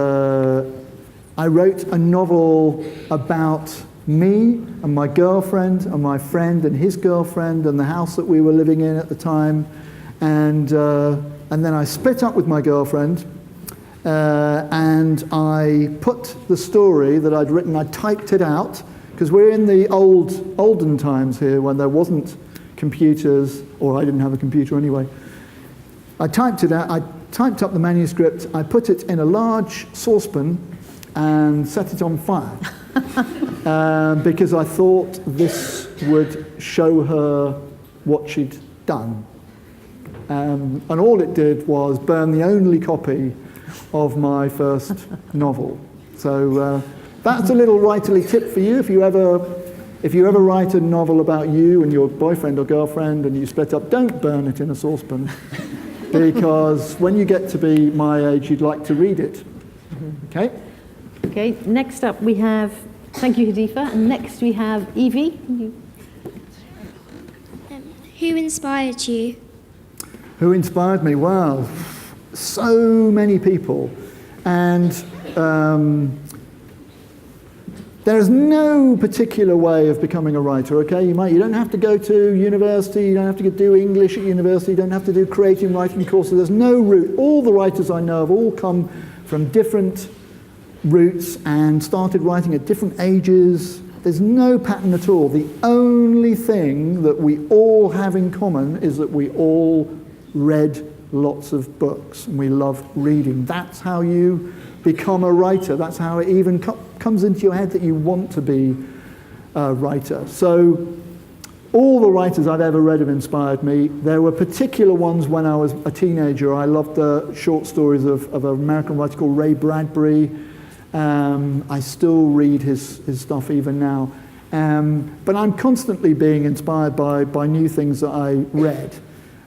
I wrote a novel about me and my girlfriend and my friend and his girlfriend and the house that we were living in at the time, and then I split up with my girlfriend. And I put the story that I'd written, I typed it out, because we're in the olden times here when there wasn't computers, or I didn't have a computer anyway. I typed it out, I typed up the manuscript, I put it in a large saucepan and set it on fire. Because I thought this would show her what she'd done. And all it did was burn the only copy of my first novel. So that's a little writerly tip for you. If you ever write a novel about you and your boyfriend or girlfriend and you split up, don't burn it in a saucepan, because when you get to be my age, you'd like to read it. Okay? Okay, next up we have, thank you, Hadifa, and next we have Evie. Who inspired you? Who inspired me? Wow. So many people, and there's no particular way of becoming a writer. Okay, you don't have to go to university, you don't have to do English at university, you don't have to do creative writing courses. There's no route. All the writers I know have all come from different routes and started writing at different ages. There's no pattern at all. The only thing that we all have in common is that we all read lots of books, and we love reading. That's how you become a writer. That's how it even comes into your head that you want to be writer. So all the writers I've ever read have inspired me. There were particular ones when I was a teenager. I loved the short stories of an American writer called Ray Bradbury. I still read his stuff even now. But I'm constantly being inspired by new things that I read.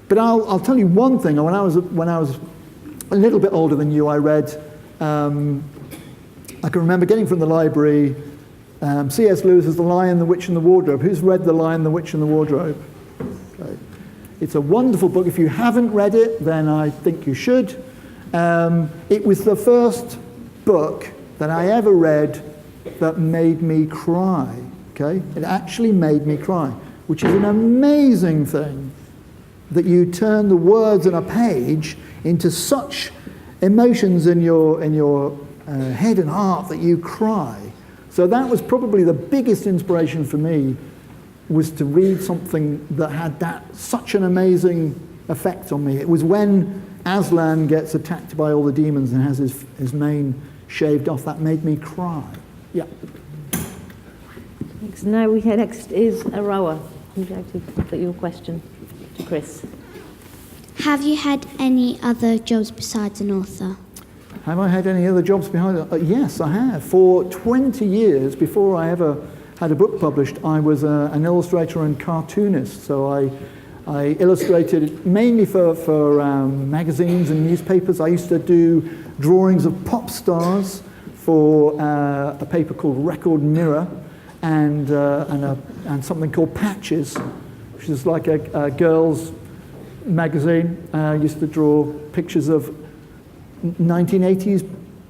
But I'll tell you one thing. When I was a little bit older than you, I read, I can remember getting from the library, C.S. Lewis's The Lion, the Witch and the Wardrobe. Who's read The Lion, the Witch and the Wardrobe? Okay. It's a wonderful book. If you haven't read it, then I think you should. It was the first book that I ever read that made me cry. Okay? It actually made me cry, which is an amazing thing, that you turn the words on a page into such emotions in your head and heart that you cry. So that was probably the biggest inspiration for me, was to read something that had such an amazing effect on me. It was when Aslan gets attacked by all the demons and has his mane shaved off. That made me cry. Yeah. Thanks. Now next is Aroa. Would you like to put your question to Chris? Have you had any other jobs besides an author? Have I had any other jobs behind it? Yes, I have. For 20 years, before I ever had a book published, I was an illustrator and cartoonist. So I illustrated mainly for magazines and newspapers. I used to do drawings of pop stars for a paper called Record Mirror and something called Patches, which is like a girls' magazine. I used to draw pictures of 1980s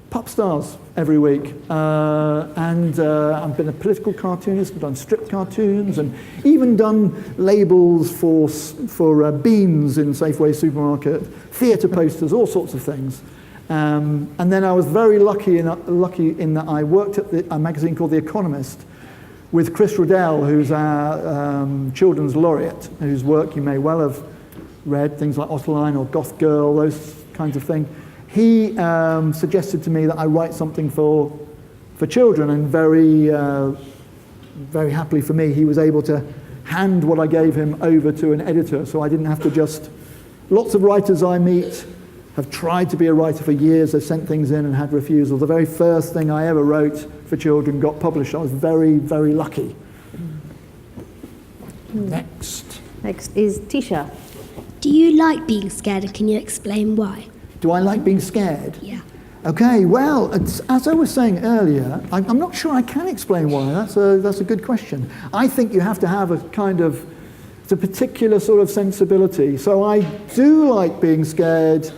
pop stars every week. I've been a political cartoonist, I've done strip cartoons, and even done labels for beans in Safeway supermarket, theatre posters, all sorts of things. And then I was very lucky in that I worked at a magazine called The Economist with Chris Riddell, who's our children's laureate, whose work you may well have read, things like Ottoline or Goth Girl, those kinds of things. He suggested to me that I write something for children, and very happily for me, he was able to hand what I gave him over to an editor, so I didn't have to just... Lots of writers I meet have tried to be a writer for years. They've sent things in and had refusal. The very first thing I ever wrote for children got published. I was very, very lucky. Next is Tisha. Do you like being scared, and can you explain why? Do I like being scared? Yeah. Okay, well, as I was saying earlier, I'm not sure I can explain why. That's a good question. I think you have to have it's a particular sort of sensibility. So I do like being scared,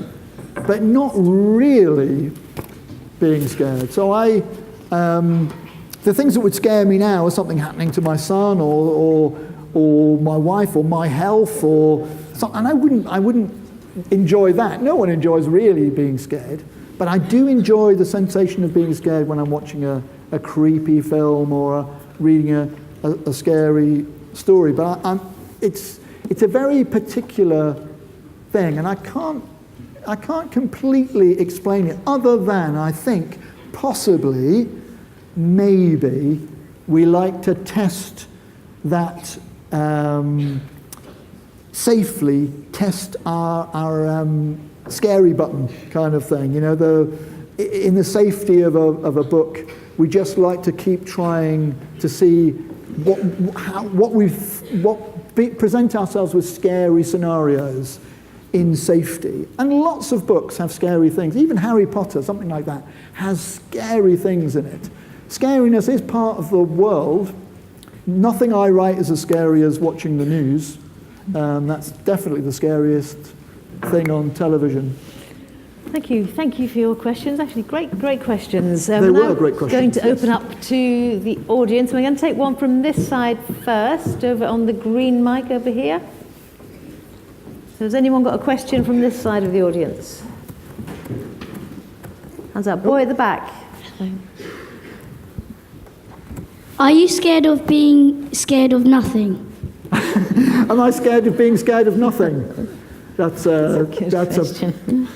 but not really being scared. So the things that would scare me now are something happening to my son or my wife or my health or something, and I wouldn't enjoy that. No one enjoys really being scared, but I do enjoy the sensation of being scared when I'm watching a creepy film or reading a scary story. But it's a very particular thing, and I can't completely explain it, other than I think possibly, maybe, we like to test that safely, test our scary button kind of thing. You know, in the safety of a book, we just like to keep trying to see present ourselves with scary scenarios in safety. And lots of books have scary things. Even Harry Potter, something like that, has scary things in it. Scariness is part of the world. Nothing I write is as scary as watching the news. That's definitely the scariest thing on television. Thank you for your questions. Actually, great questions. They were great questions. Going to open up to the audience. We're going to take one from this side first, over on the green mic over here. So has anyone got a question from this side of the audience? Hands up. Boy at the back. Are you scared of being scared of nothing? Am I scared of being scared of nothing? That's a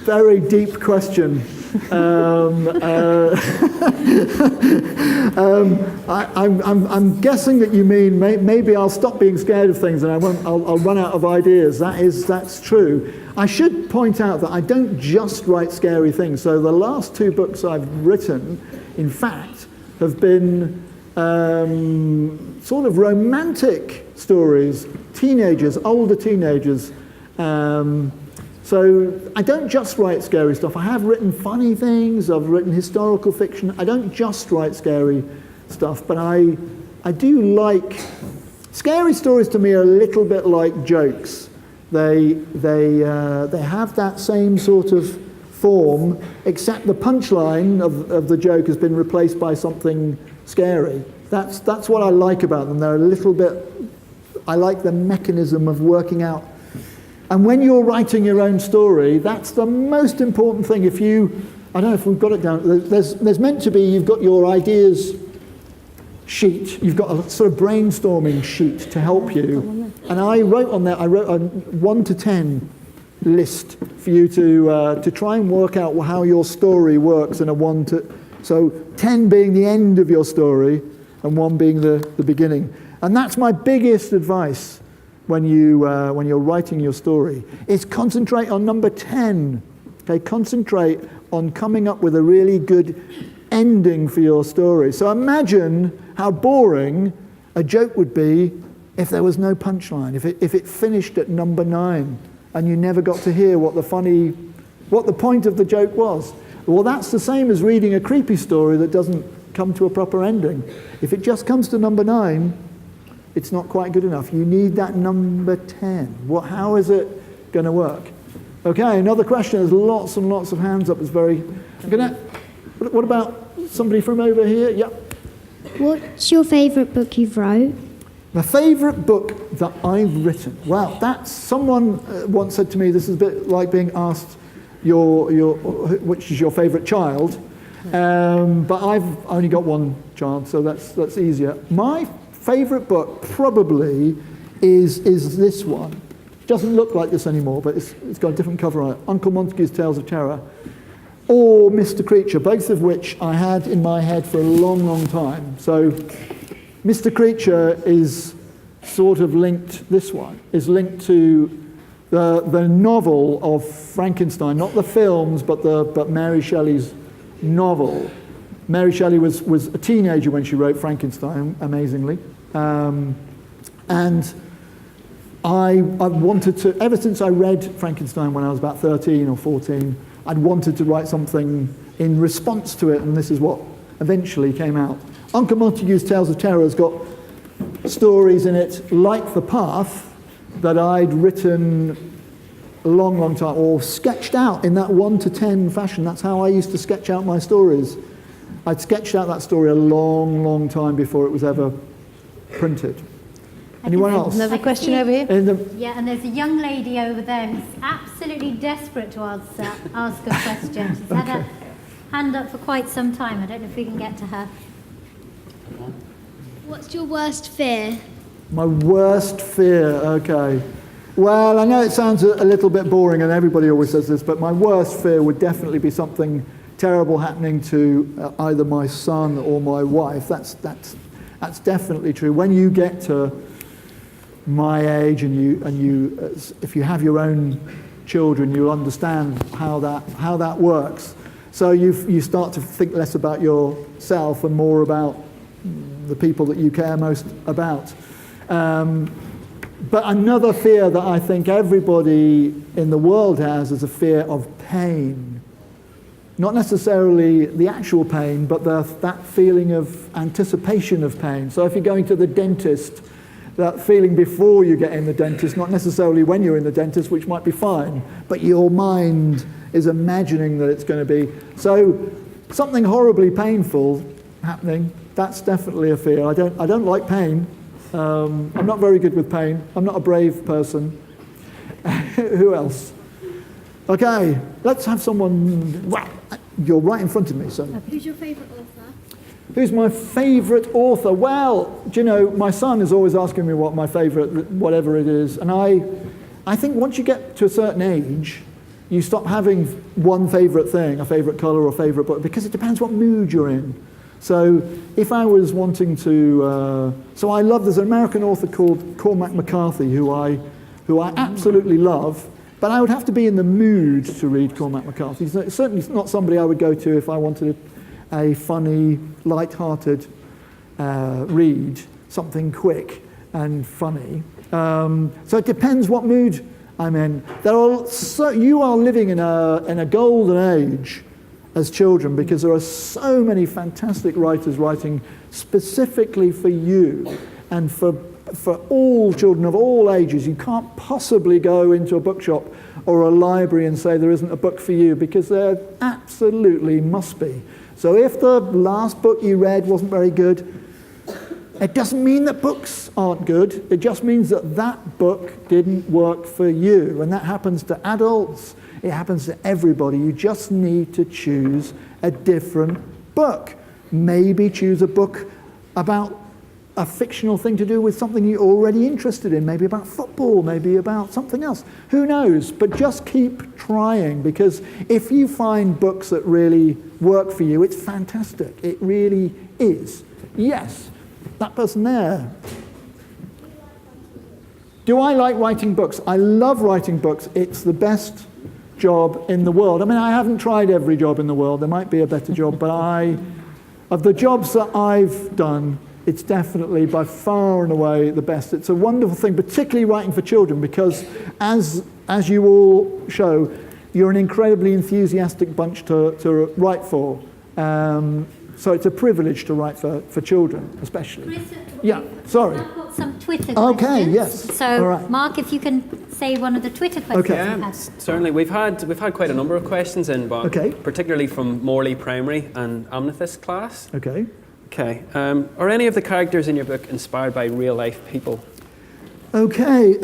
very deep question. I'm guessing that you mean maybe I'll stop being scared of things and I'll run out of ideas. That's true. I should point out that I don't just write scary things. So the last 2 books I've written, in fact, have been sort of romantic stories, older teenagers. So I don't just write scary stuff. I have written funny things, I've written historical fiction. I don't just write scary stuff, but I do like... Scary stories to me are a little bit like jokes. They have that same sort of form, except the punchline of the joke has been replaced by something scary. That's what I like about them. They're a little bit... I like the mechanism of working out. And when you're writing your own story, that's the most important thing. If you, I don't know if we've got it down, there's meant to be, you've got your ideas sheet, you've got a sort of brainstorming sheet to help you. And I wrote on that, I wrote a 1 to 10 list for you to try and work out how your story works in a 1 to, so 10 being the end of your story and 1 being the beginning. And that's my biggest advice when you're writing your story, is concentrate on number 10. Okay, concentrate on coming up with a really good ending for your story. So imagine how boring a joke would be if there was no punchline, if it finished at number 9 and you never got to hear what the point of the joke was. Well, that's the same as reading a creepy story that doesn't come to a proper ending. If it just comes to number 9, it's not quite good enough. You need that number 10. How is it going to work? Okay, another question. There's lots and lots of hands up. It's very... What about somebody from over here? Yep. What's your favourite book you've wrote? My favourite book that I've written. Well, that's... Someone once said to me, this is a bit like being asked which is your favourite child. But I've only got one child, so that's easier. My favourite book probably is this one. It doesn't look like this anymore, but it's got a different cover on it. Uncle Montague's Tales of Terror, or Mr. Creature, both of which I had in my head for a long, long time. So Mr. Creature is sort of linked, this one, is linked to the novel of Frankenstein, not the films, but Mary Shelley's novel. Mary Shelley was a teenager when she wrote Frankenstein, amazingly. And I wanted to, ever since I read Frankenstein when I was about 13 or 14, I'd wanted to write something in response to it, and this is what eventually came out. Uncle Montague's Tales of Terror has got stories in it like The Path that I'd written a long, long time, or sketched out in that 1 to 10 fashion. That's how I used to sketch out my stories. I'd sketched out that story a long, long time before it was ever printed. Anyone else? Another question over here? Yeah, and there's a young lady over there who's absolutely desperate to ask a question. She's had her hand up for quite some time. I don't know if we can get to her. What's your worst fear? My worst fear, okay. Well, I know it sounds a little bit boring and everybody always says this, but my worst fear would definitely be something terrible happening to either my son or my wife. That's definitely true. When you get to my age and you if you have your own children, you'll understand how that works. So you start to think less about yourself and more about the people that you care most about. But another fear that I think everybody in the world has is a fear of pain. Not necessarily the actual pain, but that feeling of anticipation of pain. So if you're going to the dentist, that feeling before you get in the dentist, not necessarily when you're in the dentist, which might be fine, but your mind is imagining that it's going to be. So something horribly painful happening, that's definitely a fear. I don't like pain. I'm not very good with pain. I'm not a brave person. Who else? Okay, let's have someone. Wow, you're right in front of me. So, who's your favourite author? Who's my favourite author? Well, do you know, my son is always asking me what my favourite, whatever it is, and I think once you get to a certain age, you stop having one favourite thing, a favourite colour or favourite book, because it depends what mood you're in. So if I was wanting to, so I love, there's an American author called Cormac McCarthy who I absolutely love, but I would have to be in the mood to read Cormac McCarthy. He's certainly not somebody I would go to if I wanted a funny, light-hearted read, something quick and funny. So it depends what mood I'm in. You are living in a golden age as children, because there are so many fantastic writers writing specifically for you and for all children of all ages. You can't possibly go into a bookshop or a library and say there isn't a book for you, because there absolutely must be. So if the last book you read wasn't very good, it doesn't mean that books aren't good. It just means that that book didn't work for you. And that happens to adults. It happens to everybody. You just need to choose a different book. Maybe choose a book about a fictional thing to do with something you're already interested in. Maybe about football, maybe about something else. Who knows? But just keep trying, because if you find books that really work for you, it's fantastic. It really is. Yes. That person there. Do I like writing books? I love writing books. It's the best job in the world. I mean, I haven't tried every job in the world. There might be a better job, but of the jobs that I've done, it's definitely by far and away the best. It's a wonderful thing, particularly writing for children, because as you all show, you're an incredibly enthusiastic bunch to write for. So it's a privilege to write for children, especially. Chris, yeah, sorry. I've got some Twitter questions. Okay, yes. So, all right. Mark, if you can say one of the Twitter questions Okay. you had. Certainly. We've had quite a number of questions in, but Okay. particularly from Morley Primary and Amethyst class. Okay. Okay. Are any of the characters in your book inspired by real life people? Okay.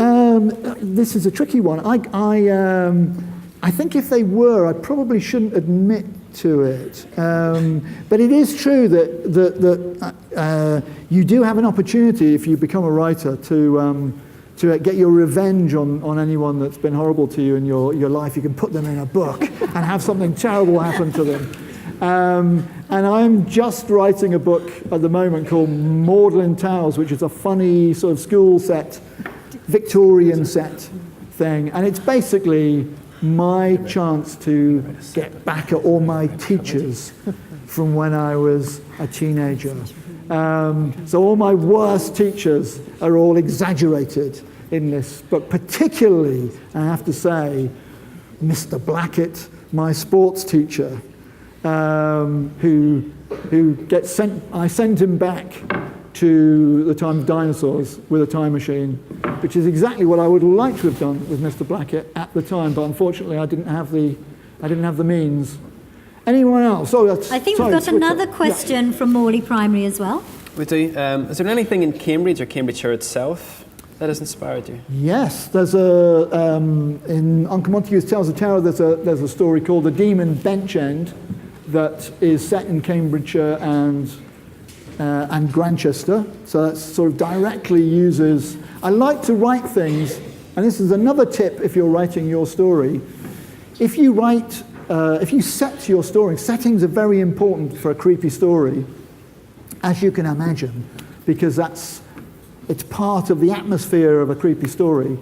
This is a tricky one. I think if they were, I probably shouldn't admit to it. But it is true that you do have an opportunity, if you become a writer, to get your revenge on anyone that's been horrible to you in your life. You can put them in a book and have something terrible happen to them. And I'm just writing a book at the moment called Magdalen Towers, which is a funny sort of school set, Victorian set thing. And it's basically my chance to get back at all my teachers from when I was a teenager. So all my worst teachers are all exaggerated in this book, particularly, I have to say, Mr. Blackett, my sports teacher, who gets sent. I sent him back to the time of dinosaurs with a time machine, which is exactly what I would like to have done with Mr. Blackett at the time, but unfortunately I didn't have the means. Anyone else? Oh, I think we've got another question from Morley Primary as well. We do. Is there anything in Cambridge or Cambridgeshire itself that has inspired you? Yes, there's in Uncle Montagu's Tales of Terror, there's a story called The Demon Bench End that is set in Cambridgeshire and Grantchester. So that sort of directly uses. I like to write things, and this is another tip if you're writing your story. If you set your story, settings are very important for a creepy story, as you can imagine, because it's part of the atmosphere of a creepy story.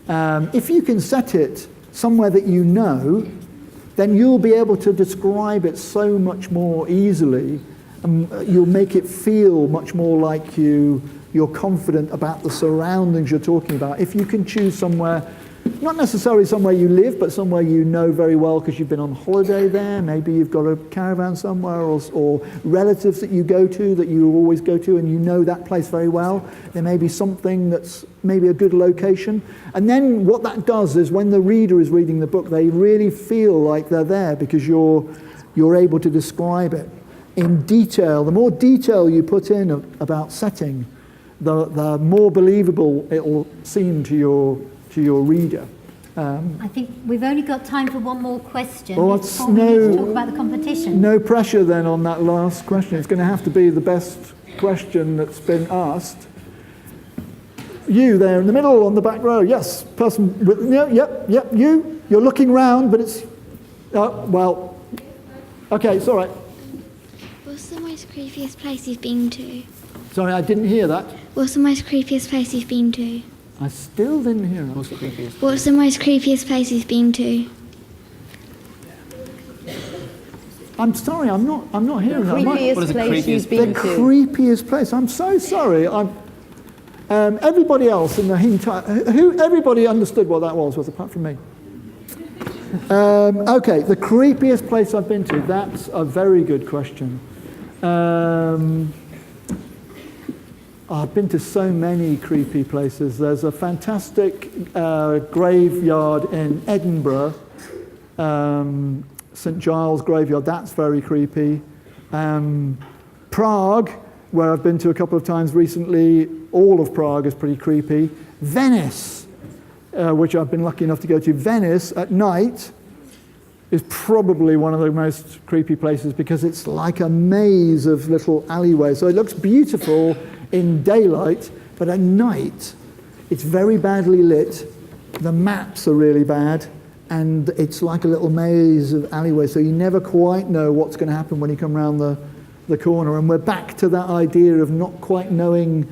If you can set it somewhere that you know, then you'll be able to describe it so much more easily. You'll make it feel much more like you're confident about the surroundings you're talking about. If you can choose somewhere, not necessarily somewhere you live, but somewhere you know very well because you've been on holiday there, maybe you've got a caravan somewhere, or relatives that you go to, that you always go to, and you know that place very well. There may be something that's maybe a good location. And then what that does is when the reader is reading the book, they really feel like they're there because you're able to describe it in detail. The more detail you put in about setting, the more believable it will seem to your reader. I think we've only got time for one more question. Well, before we need to talk about the competition. No pressure then on that last question. It's going to have to be the best question that's been asked. You there in the middle on the back row. Yes, person with, yep, you. You're looking round, but it's, well, okay, it's all right. What's the most creepiest place you've been to? Sorry, I didn't hear that. What's the most creepiest place you've been to? I still didn't hear it. What's the creepiest? What's the most creepiest place you've been to? I'm sorry, I'm not hearing that. What is Creepiest the place creepiest you've The been to? creepiest place. I'm so sorry. Everybody else in the entire, everybody understood what that was apart from me. Okay, the creepiest place I've been to. That's a very good question. I've been to so many creepy places. There's a fantastic graveyard in Edinburgh, St Giles Graveyard. That's very creepy. Prague, where I've been to a couple of times recently. All of Prague is pretty creepy. Venice, which I've been lucky enough to go to. Venice at night is probably one of the most creepy places because it's like a maze of little alleyways. So it looks beautiful in daylight, but at night it's very badly lit. The maps are really bad, and it's like a little maze of alleyways, so you never quite know what's going to happen when you come around the corner. And we're back to that idea of not quite knowing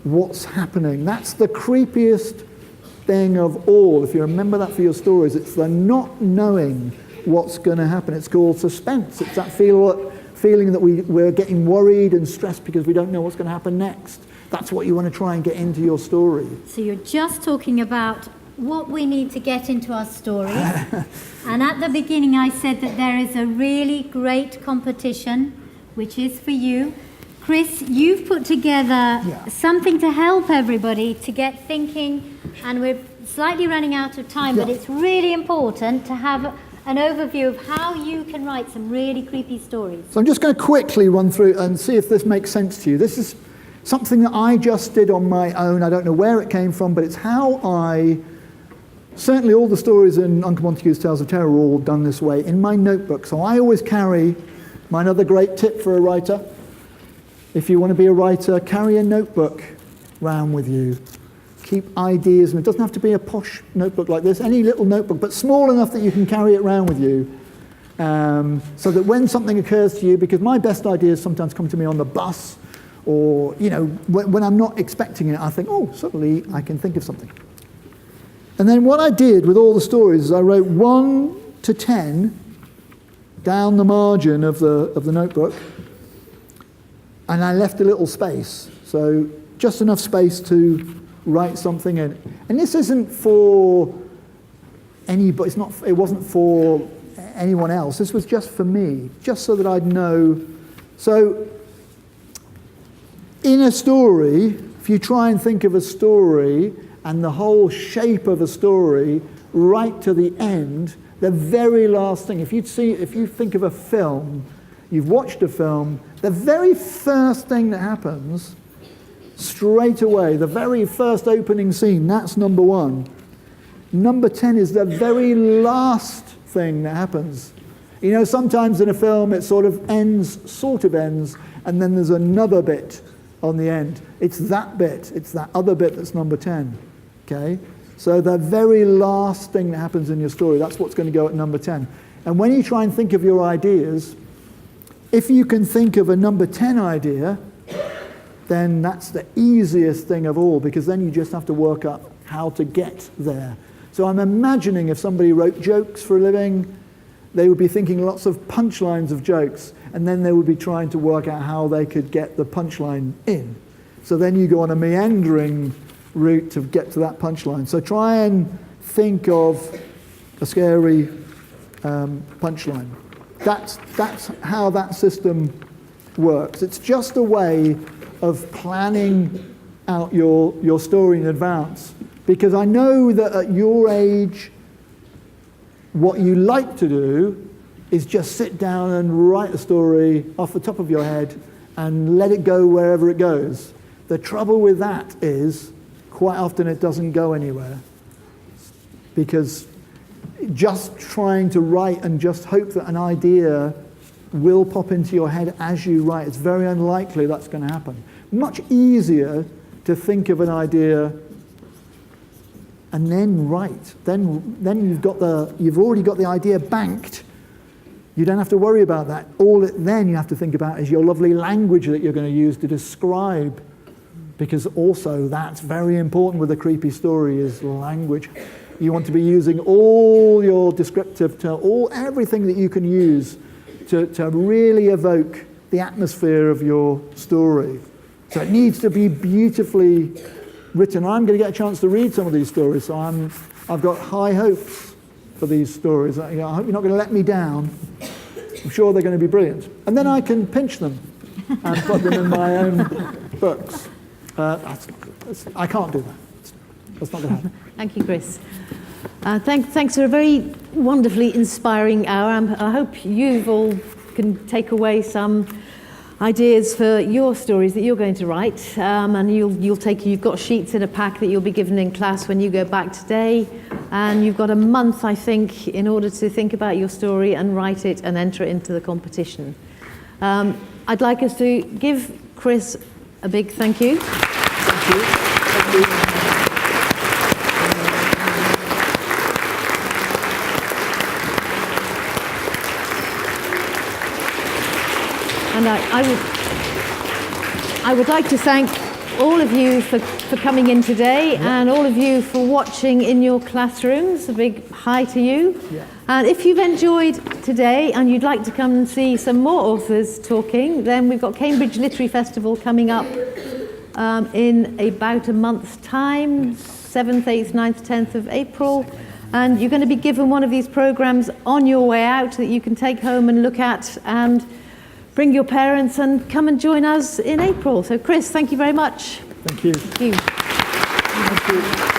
what's happening. That's the creepiest thing of all. If you remember that for your stories, it's the not knowing what's going to happen. It's called suspense. It's that feeling that we're getting worried and stressed because we don't know what's going to happen next. That's what you want to try and get into your story. So you're just talking about what we need to get into our stories. And at the beginning I said that there is a really great competition, which is for you. Chris, you've put together something to help everybody to get thinking, and we're slightly running out of time, but it's really important to have an overview of how you can write some really creepy stories. So I'm just going to quickly run through and see if this makes sense to you. This is something that I just did on my own. I don't know where it came from, but it's how certainly all the stories in Uncle Montague's Tales of Terror are all done this way, in my notebook. So I always carry my other great tip for a writer. If you want to be a writer, carry a notebook round with you. Keep ideas, and it doesn't have to be a posh notebook like this, any little notebook, but small enough that you can carry it around with you. So that when something occurs to you, because my best ideas sometimes come to me on the bus, or, when I'm not expecting it, I think, oh, suddenly I can think of something. And then what I did with all the stories is I wrote 1 to 10 down the margin of the notebook, and I left a little space, so just enough space to write something in. And this isn't for anybody, it wasn't for anyone else, this was just for me, just so that I'd know. So in a story, if you try and think of a story and the whole shape of a story right to the end, the very last thing, if you think of a film, you've watched a film, the very first thing that happens straight away, the very first opening scene, that's number 1. Number 10 is the very last thing that happens. Sometimes in a film it sort of ends, and then there's another bit on the end. It's that other bit that's number 10. Okay? So the very last thing that happens in your story, that's what's going to go at number 10. And when you try and think of your ideas, if you can think of a number 10 idea, then that's the easiest thing of all, because then you just have to work up how to get there. So I'm imagining if somebody wrote jokes for a living, they would be thinking lots of punchlines of jokes, and then they would be trying to work out how they could get the punchline in. So then you go on a meandering route to get to that punchline. So try and think of a scary punchline. That's how that system works. It's just a way of planning out your story in advance. Because I know that at your age, what you like to do is just sit down and write a story off the top of your head and let it go wherever it goes. The trouble with that is, quite often it doesn't go anywhere. Because just trying to write and just hope that an idea will pop into your head as you write, it's very unlikely that's going to happen. Much easier to think of an idea and then write. Then you've already got the idea banked. You don't have to worry about that. Then you have to think about is your lovely language that you're going to use to describe, because also that's very important with a creepy story is language. You want to be using all your descriptive, everything that you can use to really evoke the atmosphere of your story. So it needs to be beautifully written. I'm going to get a chance to read some of these stories, so I've got high hopes for these stories. I hope you're not going to let me down. I'm sure they're going to be brilliant. And then I can pinch them and put them in my own books. I can't do that. That's not going to happen. Thank you, Chris. Thanks for a very wonderfully inspiring hour. I hope you all can take away some ideas for your stories that you're going to write, and you've got sheets in a pack that you'll be given in class when you go back today, and you've got a month, I think, in order to think about your story and write it and enter it into the competition. I'd like us to give Chris a big thank you. Thank you. Thank you. And I would like to thank all of you for coming in today, and all of you for watching in your classrooms. A big hi to you. Yeah. And if you've enjoyed today and you'd like to come and see some more authors talking, then we've got Cambridge Literary Festival coming up in about a month's time, 7th, 8th, 9th, 10th of April. And you're going to be given one of these programs on your way out that you can take home and look at, and bring your parents and come and join us in April. So Chris, thank you very much. Thank you. Thank you. Thank you.